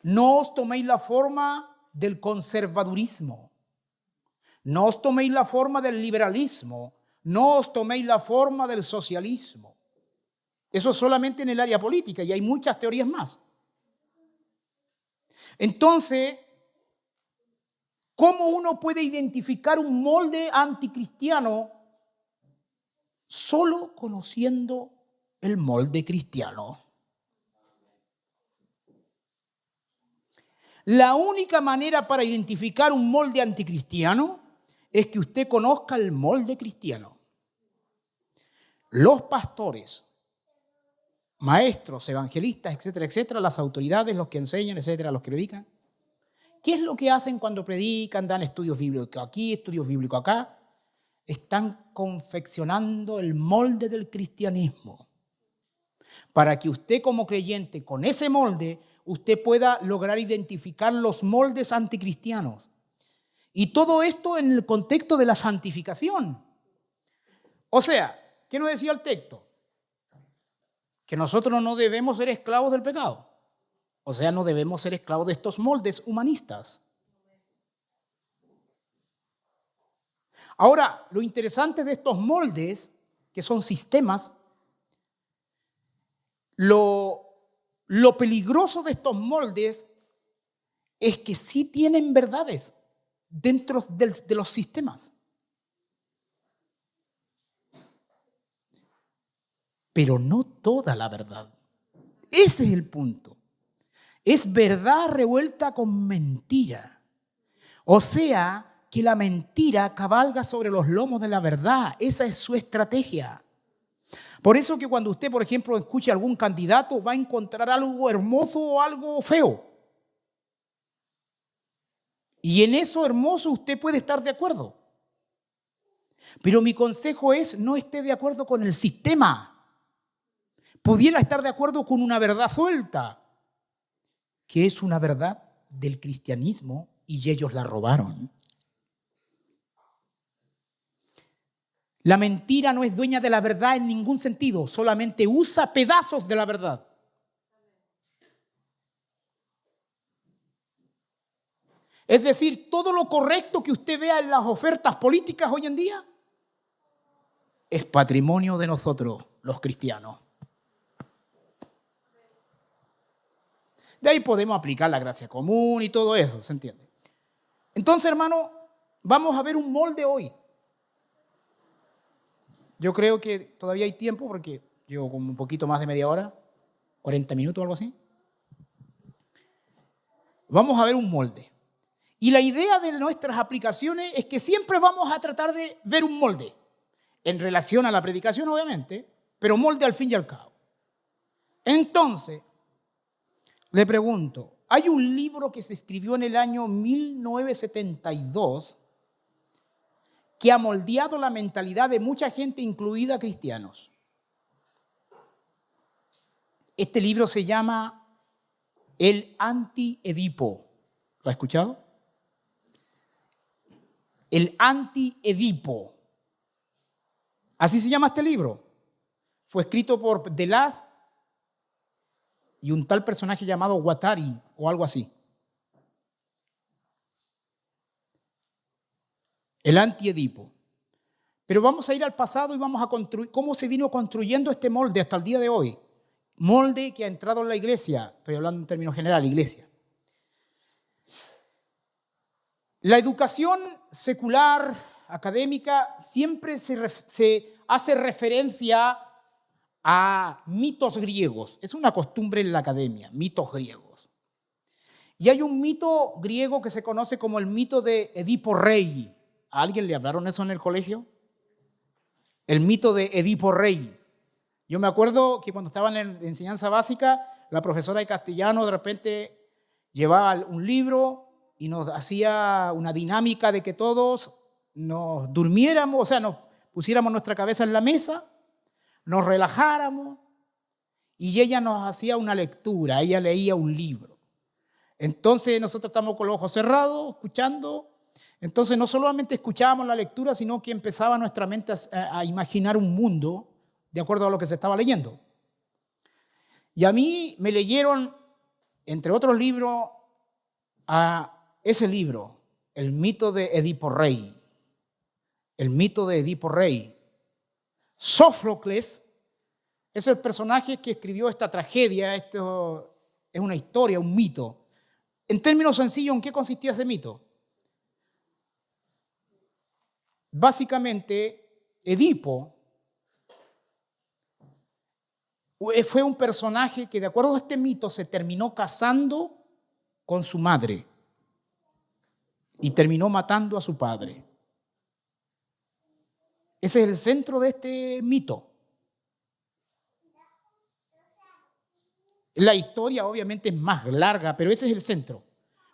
No os toméis la forma del conservadurismo. No os toméis la forma del liberalismo. No os toméis la forma del socialismo. Eso solamente en el área política y hay muchas teorías más. Entonces, ¿cómo uno puede identificar un molde anticristiano? Solo conociendo el molde cristiano. La única manera para identificar un molde anticristiano es que usted conozca el molde cristiano. los pastores, maestros, evangelistas, etcétera, etcétera, las autoridades, los que enseñan, etcétera, los que predican, ¿qué es lo que hacen cuando predican? Dan estudios bíblicos aquí, estudios bíblicos acá. Están confeccionando el molde del cristianismo para que usted como creyente, con ese molde, usted pueda lograr identificar los moldes anticristianos. Y todo esto en el contexto de la santificación. O sea, ¿qué nos decía el texto? Que nosotros no debemos ser esclavos del pecado. O sea, no debemos ser esclavos de estos moldes humanistas. Ahora, lo interesante de estos moldes, que son sistemas, lo peligroso de estos moldes es que sí tienen verdades dentro de los sistemas. Pero no toda la verdad. Ese es el punto. Es verdad revuelta con mentira. O sea, que la mentira cabalga sobre los lomos de la verdad. Esa es su estrategia. Por eso que cuando usted, por ejemplo, escuche a algún candidato, va a encontrar algo hermoso o algo feo. Y en eso hermoso usted puede estar de acuerdo. Pero mi consejo es, no esté de acuerdo con el sistema. Pudiera estar de acuerdo con una verdad suelta, que es una verdad del cristianismo y ellos la robaron. La mentira no es dueña de la verdad en ningún sentido, solamente usa pedazos de la verdad. Es decir, todo lo correcto que usted vea en las ofertas políticas hoy en día es patrimonio de nosotros, los cristianos. De ahí podemos aplicar la gracia común y todo eso, ¿se entiende? Entonces, hermano, vamos a ver un molde hoy. Yo creo que todavía hay tiempo porque llevo como un poquito más de media hora, 40 minutos o algo así. Vamos a ver un molde. Y la idea de nuestras aplicaciones es que siempre vamos a tratar de ver un molde, en relación a la predicación obviamente, pero molde al fin y al cabo. Entonces, le pregunto, hay un libro que se escribió en el año 1972 que ha moldeado la mentalidad de mucha gente, incluida cristianos. Este libro se llama El Anti-Edipo. ¿Lo ha escuchado? El Anti-Edipo. Así se llama este libro. Fue escrito por Deleuze y un tal personaje llamado Guattari o algo así. El Anti-Edipo. Pero vamos a ir al pasado y vamos a construir cómo se vino construyendo este molde hasta el día de hoy. Molde que ha entrado en la iglesia, estoy hablando en términos generales, iglesia. La educación secular, académica, siempre se hace referencia a mitos griegos. Es una costumbre en la academia, mitos griegos. Y hay un mito griego que se conoce como el mito de Edipo Rey. ¿A alguien le hablaron eso en el colegio? El mito de Edipo Rey. Yo me acuerdo que cuando estaba en la enseñanza básica, la profesora de castellano de repente llevaba un libro y nos hacía una dinámica de que todos nos durmiéramos, o sea, nos pusiéramos nuestra cabeza en la mesa, nos relajáramos y ella nos hacía una lectura, ella leía un libro. Entonces nosotros estamos con los ojos cerrados, escuchando. Entonces no solamente escuchábamos la lectura, sino que empezaba nuestra mente a imaginar un mundo de acuerdo a lo que se estaba leyendo. Y a mí me leyeron, entre otros libros, a ese libro, El mito de Edipo Rey. El mito de Edipo Rey. Sófocles es el personaje que escribió esta tragedia. Esto es una historia, un mito. En términos sencillos, ¿en qué consistía ese mito? Básicamente, Edipo fue un personaje que, de acuerdo a este mito, se terminó casando con su madre y terminó matando a su padre. Ese es el centro de este mito. La historia obviamente es más larga, pero ese es el centro.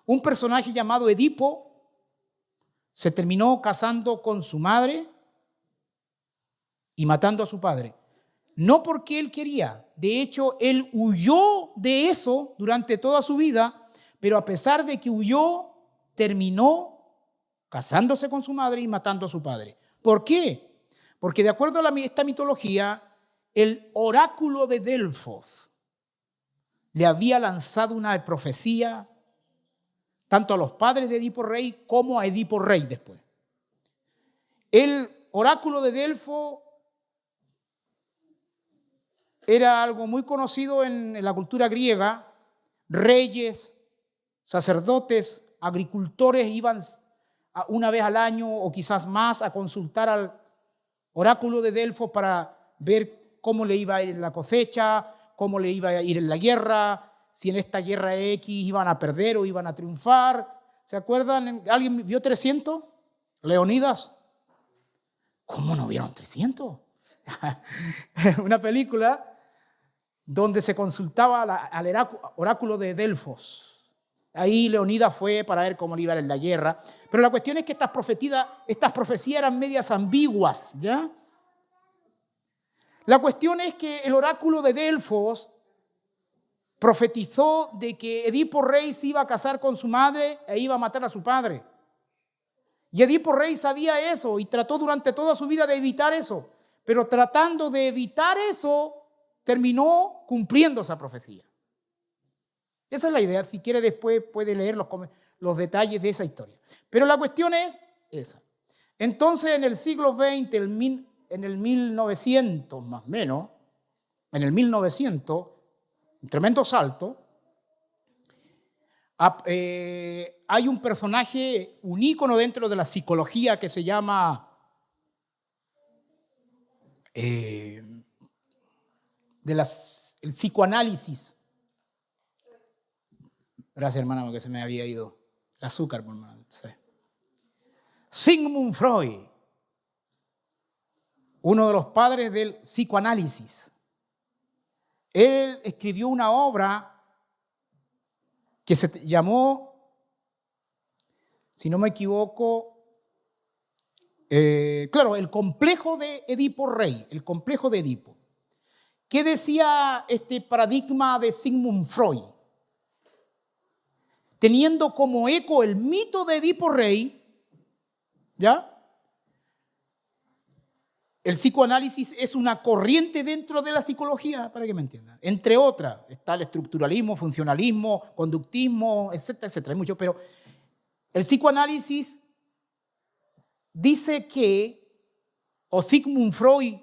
Un personaje llamado Edipo se terminó casando con su madre y matando a su padre. No porque él quería, de hecho, él huyó de eso durante toda su vida, pero a pesar de que huyó, terminó casándose con su madre y matando a su padre. ¿Por qué? Porque de acuerdo a esta mitología, el oráculo de Delfos le había lanzado una profecía tanto a los padres de Edipo Rey como a Edipo Rey después. El oráculo de Delfos era algo muy conocido en la cultura griega. Reyes, sacerdotes, agricultores iban una vez al año o quizás más a consultar al oráculo de Delfos para ver cómo le iba a ir en la cosecha, cómo le iba a ir en la guerra, si en esta guerra X iban a perder o iban a triunfar. ¿Se acuerdan? ¿Alguien vio 300? Leonidas. ¿Cómo no vieron 300? Una película donde se consultaba al oráculo de Delfos. Ahí Leonidas fue para ver cómo le iba en la guerra. Pero la cuestión es que estas profecías eran medias ambiguas, ¿ya? La cuestión es que el oráculo de Delfos profetizó de que Edipo Rey se iba a casar con su madre e iba a matar a su padre. Y Edipo Rey sabía eso y trató durante toda su vida de evitar eso. Pero tratando de evitar eso, terminó cumpliendo esa profecía. Esa es la idea. Si quiere después puede leer los detalles de esa historia. Pero la cuestión es esa. Entonces en el siglo XX, en el 1900 más o menos, en el 1900, un tremendo salto, hay un personaje, un ícono dentro de la psicología que se llama el psicoanálisis. Gracias, hermana, porque se me había ido el azúcar, por hermano. Sí. Sigmund Freud, uno de los padres del psicoanálisis. Él escribió una obra que se llamó, si no me equivoco, el complejo de Edipo Rey, el complejo de Edipo. ¿Qué decía este paradigma de Sigmund Freud? Teniendo como eco el mito de Edipo Rey, ¿ya? El psicoanálisis es una corriente dentro de la psicología, para que me entiendan. Entre otras, está el estructuralismo, funcionalismo, conductismo, etcétera, etcétera. Hay mucho, pero el psicoanálisis dice que, o Sigmund Freud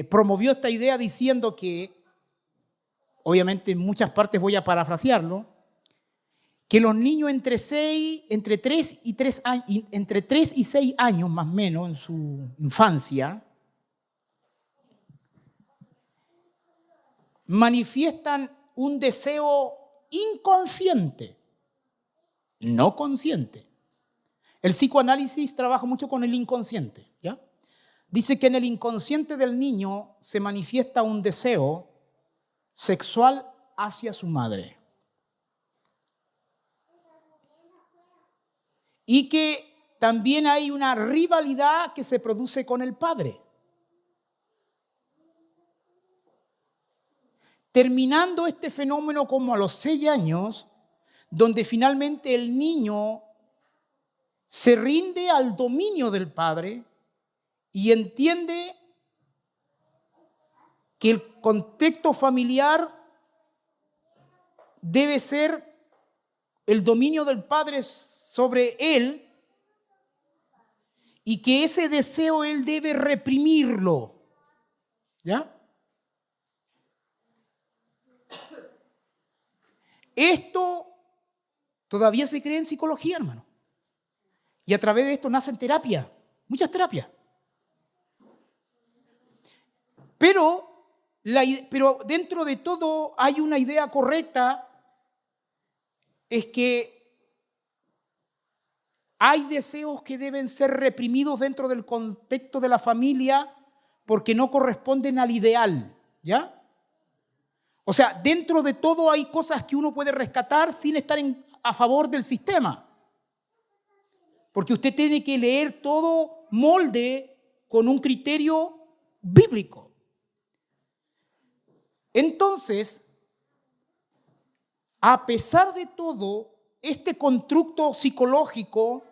promovió esta idea diciendo que, obviamente en muchas partes voy a parafrasearlo, que los niños entre 3 y 6 años más o menos en su infancia manifiestan un deseo inconsciente, no consciente. El psicoanálisis trabaja mucho con el inconsciente, ¿ya? Dice que en el inconsciente del niño se manifiesta un deseo sexual hacia su madre. Y que también hay una rivalidad que se produce con el padre. Terminando este fenómeno como a los 6 años, donde finalmente el niño se rinde al dominio del padre y entiende que el contexto familiar debe ser el dominio del padre sobre él y que ese deseo él debe reprimirlo. ¿Ya? Esto todavía se cree en psicología, hermano. Y a través de esto nacen terapias, muchas terapias. Pero dentro de todo hay una idea correcta, es que hay deseos que deben ser reprimidos dentro del contexto de la familia porque no corresponden al ideal, ¿ya? O sea, dentro de todo hay cosas que uno puede rescatar sin estar a favor del sistema. Porque usted tiene que leer todo molde con un criterio bíblico. Entonces, a pesar de todo, este constructo psicológico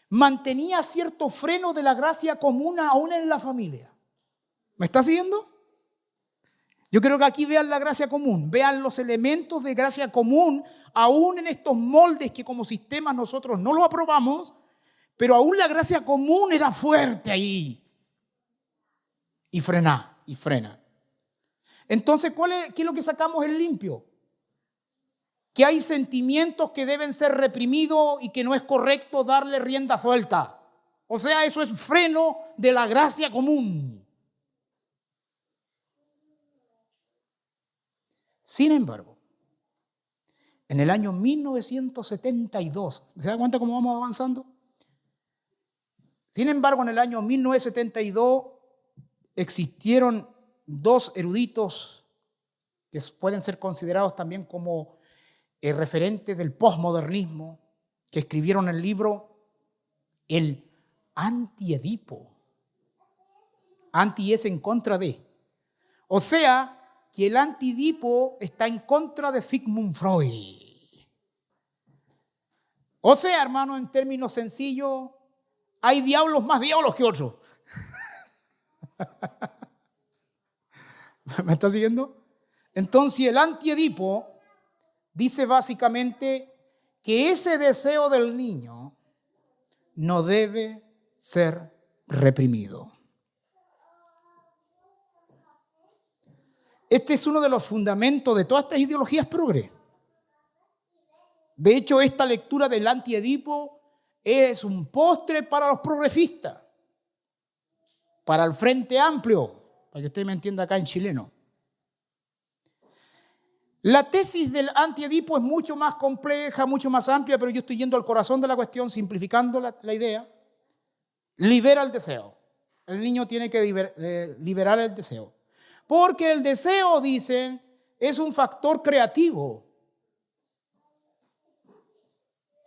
mantenía cierto freno de la gracia común aún en la familia. ¿Me está siguiendo? Yo creo que aquí vean la gracia común, vean los elementos de gracia común, aún en estos moldes que como sistemas nosotros no lo aprobamos, pero aún la gracia común era fuerte ahí. Y frena. Entonces, ¿qué es lo que sacamos en limpio? Que hay sentimientos que deben ser reprimidos y que no es correcto darle rienda suelta. O sea, eso es freno de la gracia común. Sin embargo, en el año 1972, ¿se da cuenta cómo vamos avanzando? Sin embargo, en el año 1972 existieron dos eruditos que pueden ser considerados también como referentes del posmodernismo, que escribieron el libro El Anti-Edipo. Anti es en contra de. O sea, que el Anti-Edipo está en contra de Sigmund Freud. O sea, hermano, en términos sencillos, hay diablos más diablos que otros. ¿Me está siguiendo? Entonces, el Anti-Edipo dice básicamente que ese deseo del niño no debe ser reprimido. Este es uno de los fundamentos de todas estas ideologías progres. De hecho, esta lectura del Anti-Edipo es un postre para los progresistas, para el Frente Amplio, para que usted me entienda acá en chileno. La tesis del Anti-Edipo es mucho más compleja, mucho más amplia, pero yo estoy yendo al corazón de la cuestión, simplificando la idea. Libera el deseo. El niño tiene que liberar el deseo. Porque el deseo, dicen, es un factor creativo.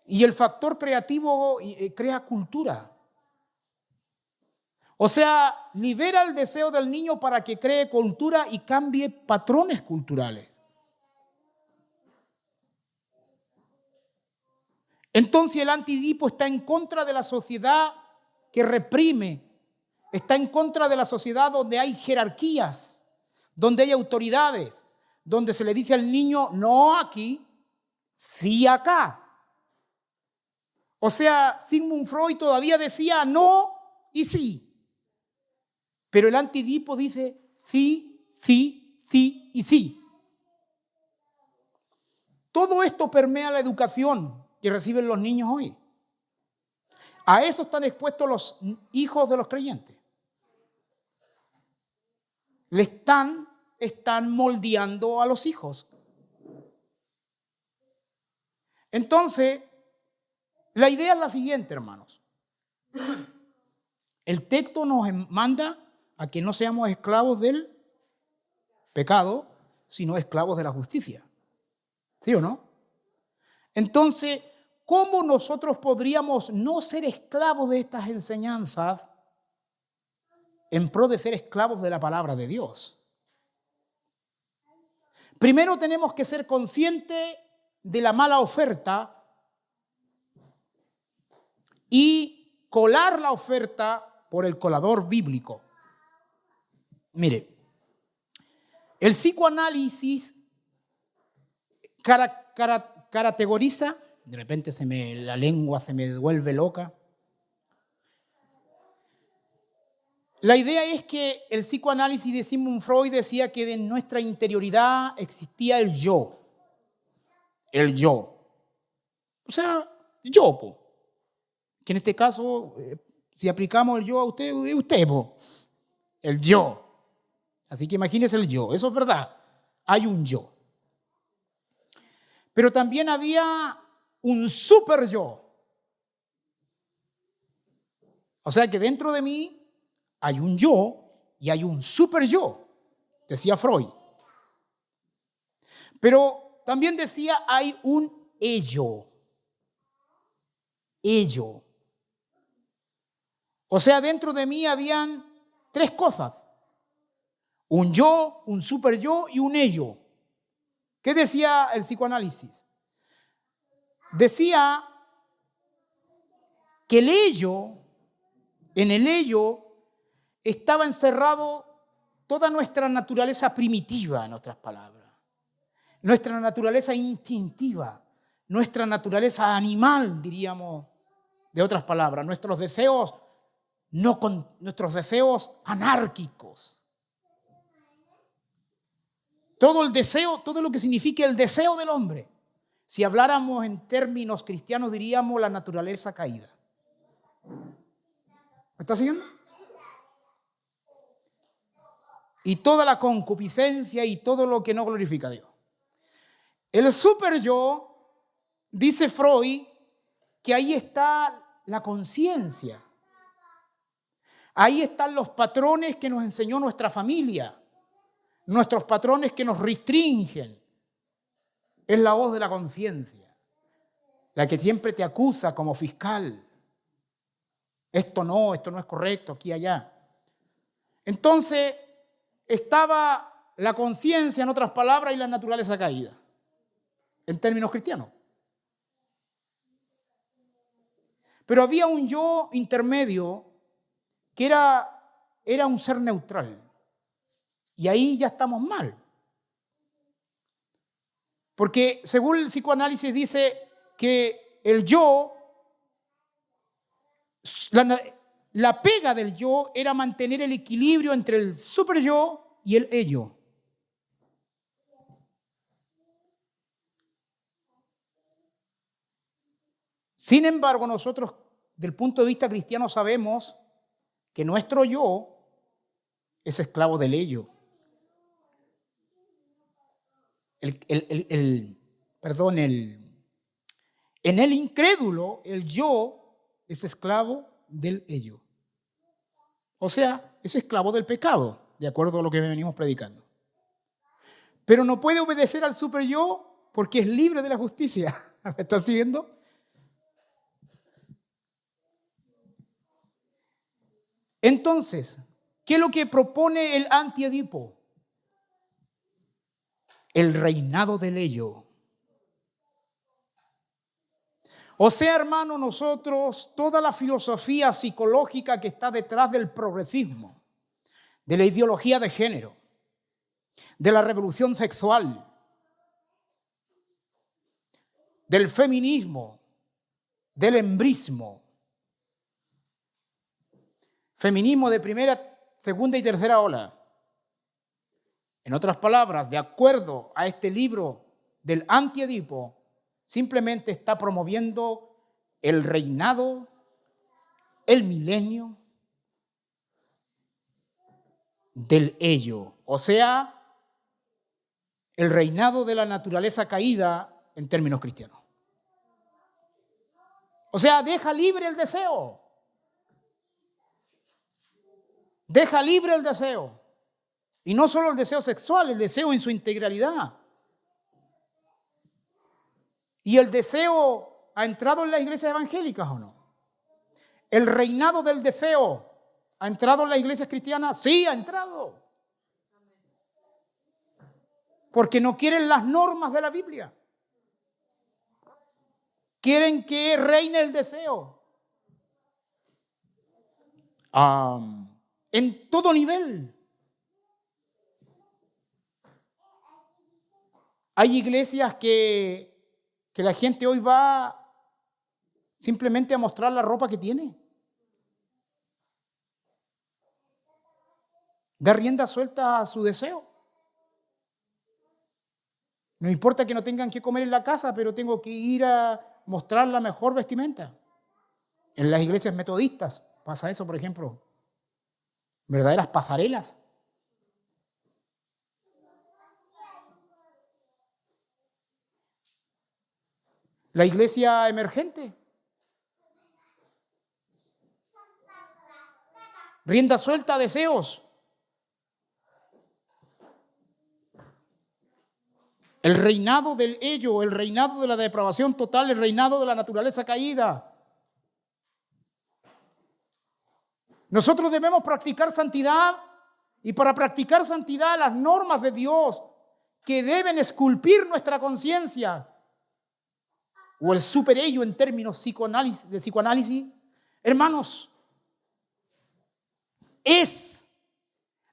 Y el factor creativo crea cultura. O sea, libera el deseo del niño para que cree cultura y cambie patrones culturales. Entonces el Anti-Edipo está en contra de la sociedad que reprime, está en contra de la sociedad donde hay jerarquías, donde hay autoridades, donde se le dice al niño, no aquí, sí acá. O sea, Sigmund Freud todavía decía no y sí. Pero el Anti-Edipo dice sí, sí, sí y sí. Todo esto permea la educación que reciben los niños hoy. A eso están expuestos los hijos de los creyentes. Le están moldeando a los hijos. Entonces, la idea es la siguiente, hermanos. El texto nos manda a que no seamos esclavos del pecado, sino esclavos de la justicia. ¿Sí o no? Entonces, ¿cómo nosotros podríamos no ser esclavos de estas enseñanzas en pro de ser esclavos de la palabra de Dios? Primero tenemos que ser conscientes de la mala oferta y colar la oferta por el colador bíblico. Mire, el psicoanálisis categoriza, de repente la lengua se me vuelve loca. La idea es que el psicoanálisis de Sigmund Freud decía que en nuestra interioridad existía el yo. El yo. O sea, yo, po. Que en este caso, si aplicamos el yo a usted, po. El yo. Así que imagínese el yo. Eso es verdad. Hay un yo. Pero también había un super yo. O sea que dentro de mí hay un yo y hay un super yo, decía Freud. Pero también decía, hay un ello. Ello. O sea, dentro de mí habían tres cosas. Un yo, un super yo y un ello. ¿Qué decía el psicoanálisis? Decía que el ello, en el ello, estaba encerrado toda nuestra naturaleza primitiva, en otras palabras. Nuestra naturaleza instintiva, nuestra naturaleza animal, diríamos, de otras palabras, nuestros deseos anárquicos. Todo el deseo, todo lo que significa el deseo del hombre. Si habláramos en términos cristianos, diríamos la naturaleza caída. ¿Me está siguiendo? Y toda la concupiscencia y todo lo que no glorifica a Dios. El super yo, dice Freud, que ahí está la conciencia. Ahí están los patrones que nos enseñó nuestra familia. Nuestros patrones que nos restringen. Es la voz de la conciencia, la que siempre te acusa como fiscal. Esto no es correcto, aquí y allá. Entonces, estaba la conciencia, en otras palabras, y la naturaleza caída, en términos cristianos. Pero había un yo intermedio que era un ser neutral. Y ahí ya estamos mal. Porque según el psicoanálisis dice que el yo, la pega del yo era mantener el equilibrio entre el super yo y el ello. Sin embargo, nosotros, del punto de vista cristiano, sabemos que nuestro yo es esclavo del ello. En el incrédulo, el yo es esclavo del ello. O sea, es esclavo del pecado, de acuerdo a lo que venimos predicando. Pero no puede obedecer al super yo porque es libre de la justicia. ¿Me está siguiendo? Entonces, ¿qué es lo que propone el anti-Edipo? El reinado del ello. O sea, hermano, nosotros, toda la filosofía psicológica que está detrás del progresismo, de la ideología de género, de la revolución sexual, del feminismo, del embrismo, feminismo de primera, segunda y tercera ola. En otras palabras, de acuerdo a este libro del anti-Edipo, simplemente está promoviendo el reinado, el milenio del ello. O sea, el reinado de la naturaleza caída en términos cristianos. O sea, deja libre el deseo. Deja libre el deseo. Y no solo el deseo sexual, el deseo en su integralidad. ¿Y el deseo ha entrado en las iglesias evangélicas o no? ¿El reinado del deseo ha entrado en las iglesias cristianas? Sí, ha entrado. Porque no quieren las normas de la Biblia. Quieren que reine el deseo. En todo nivel. Hay iglesias que la gente hoy va simplemente a mostrar la ropa que tiene. Da rienda suelta a su deseo. No importa que no tengan que comer en la casa, pero tengo que ir a mostrar la mejor vestimenta. En las iglesias metodistas pasa eso, por ejemplo. Verdaderas pasarelas. La iglesia emergente. Rienda suelta a deseos. El reinado del ello, el reinado de la depravación total, el reinado de la naturaleza caída. Nosotros debemos practicar santidad, y para practicar santidad las normas de Dios que deben esculpir nuestra conciencia, o el superello en términos de psicoanálisis, hermanos, es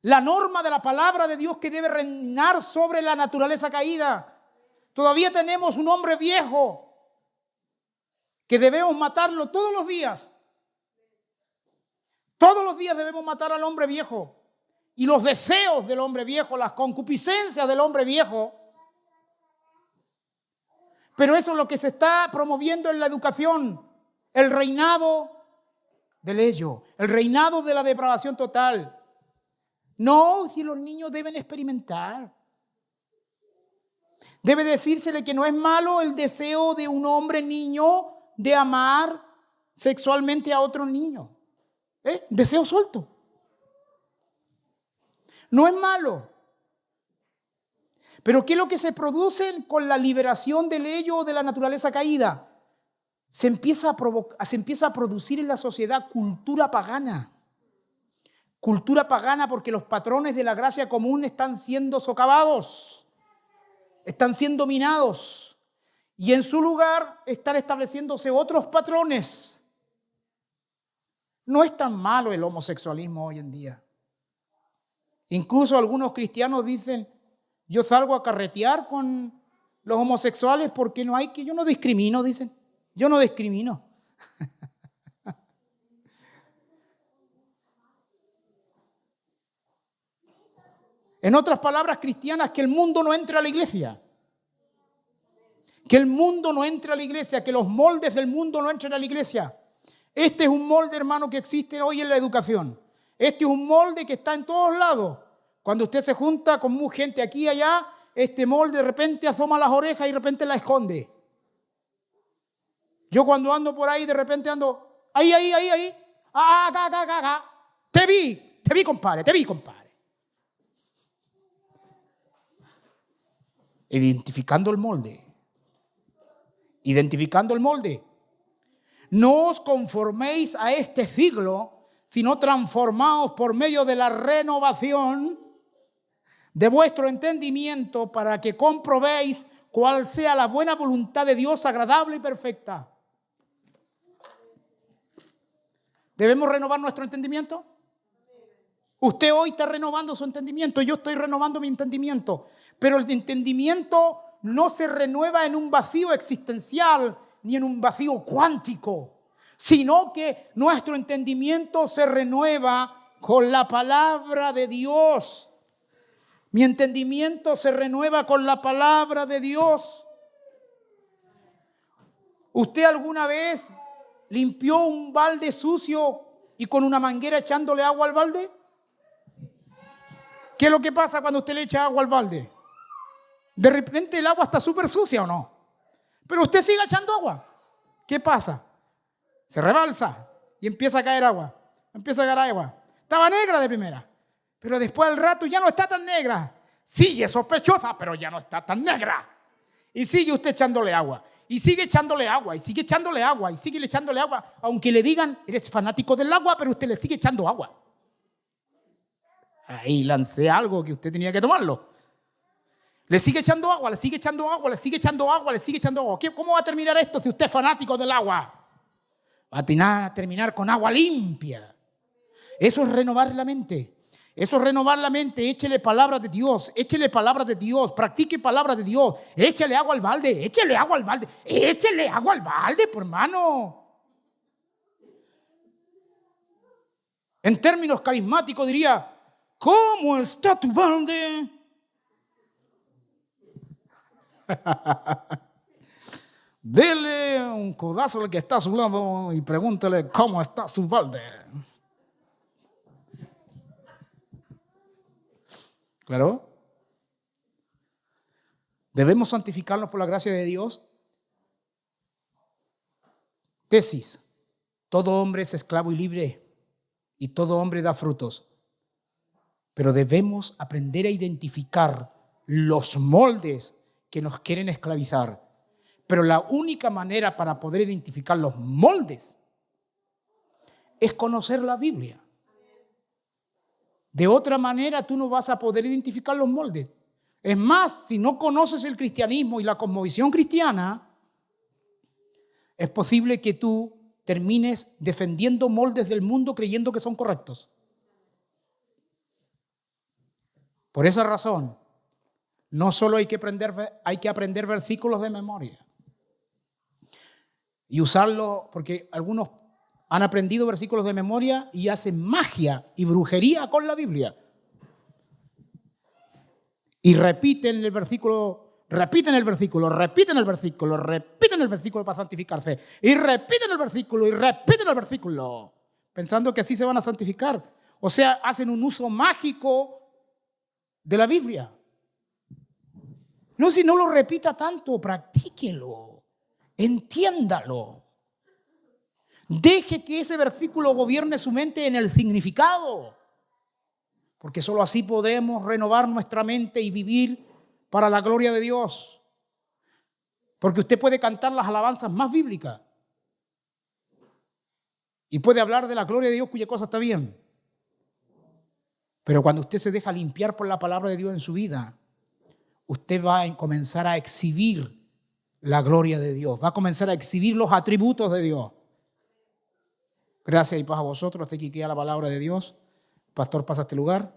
la norma de la palabra de Dios que debe reinar sobre la naturaleza caída. Todavía tenemos un hombre viejo que debemos matarlo todos los días. Todos los días debemos matar al hombre viejo. Y los deseos del hombre viejo, las concupiscencias del hombre viejo. Pero eso es lo que se está promoviendo en la educación. El reinado del ello, el reinado de la depravación total. No, si los niños deben experimentar. Debe decírsele que no es malo el deseo de un hombre niño de amar sexualmente a otro niño. Deseo suelto. No es malo. Pero ¿qué es lo que se produce con la liberación del ello de la naturaleza caída? Se empieza a producir en la sociedad cultura pagana. Cultura pagana porque los patrones de la gracia común están siendo socavados, están siendo minados, y en su lugar están estableciéndose otros patrones. No es tan malo el homosexualismo hoy en día. Incluso algunos cristianos dicen: yo salgo a carretear con los homosexuales porque no hay que, yo no discrimino, dicen. Yo no discrimino. En otras palabras cristianas, que el mundo no entre a la iglesia. Que el mundo no entre a la iglesia, que los moldes del mundo no entren a la iglesia. Este es un molde, hermano, que existe hoy en la educación. Este es un molde que está en todos lados. Cuando usted se junta con mucha gente aquí y allá, este molde de repente asoma las orejas y de repente la esconde. Yo cuando ando por ahí, de repente ando, ahí. Acá. Te vi, compadre. Identificando el molde. No os conforméis a este siglo, sino transformaos por medio de la renovación de vuestro entendimiento, para que comprobéis cuál sea la buena voluntad de Dios, agradable y perfecta. ¿Debemos renovar nuestro entendimiento? Usted hoy está renovando su entendimiento, yo estoy renovando mi entendimiento. Pero el entendimiento no se renueva en un vacío existencial ni en un vacío cuántico, sino que nuestro entendimiento se renueva con la palabra de Dios. Mi entendimiento se renueva con la palabra de Dios. ¿Usted alguna vez limpió un balde sucio y con una manguera echándole agua al balde? ¿Qué es lo que pasa cuando usted le echa agua al balde? De repente el agua está súper sucia, ¿o no? Pero usted sigue echando agua. ¿Qué pasa? Se rebalsa y empieza a caer agua. Estaba negra de primera, pero después al rato ya no está tan negra. Sigue sospechosa, pero ya no está tan negra. Y sigue usted echándole agua. Y sigue echándole agua. Aunque le digan: eres fanático del agua, pero usted le sigue echando agua. Ahí lancé algo que usted tenía que tomarlo. Le sigue echando agua. ¿Cómo va a terminar esto si usted es fanático del agua? Va a terminar con agua limpia. Eso es renovar la mente. Échele palabras de Dios. Practique palabras de Dios. Échele agua al balde, por hermano. En términos carismáticos diría: ¿cómo está tu balde? Dele un codazo al que está a su lado y pregúntele: ¿cómo está su balde? ¿Claro? ¿Debemos santificarnos por la gracia de Dios? Tesis: todo hombre es esclavo y libre, y todo hombre da frutos. Pero debemos aprender a identificar los moldes que nos quieren esclavizar. Pero la única manera para poder identificar los moldes es conocer la Biblia. De otra manera, tú no vas a poder identificar los moldes. Es más, si no conoces el cristianismo y la cosmovisión cristiana, es posible que tú termines defendiendo moldes del mundo creyendo que son correctos. Por esa razón, no solo hay que aprender versículos de memoria y usarlo, porque algunos han aprendido versículos de memoria y hacen magia y brujería con la Biblia. Y repiten el versículo para santificarse. Y repiten el versículo, pensando que así se van a santificar. O sea, hacen un uso mágico de la Biblia. No, si no lo repita tanto, practíquelo, entiéndalo. Deje que ese versículo gobierne su mente en el significado, porque solo así podremos renovar nuestra mente y vivir para la gloria de Dios. Porque usted puede cantar las alabanzas más bíblicas y puede hablar de la gloria de Dios, cuya cosa está bien. Pero cuando usted se deja limpiar por la palabra de Dios en su vida, usted va a comenzar a exhibir la gloria de Dios, va a comenzar a exhibir los atributos de Dios. Gracias y paz a vosotros. Hasta aquí queda la palabra de Dios. Pastor, pasa a este lugar.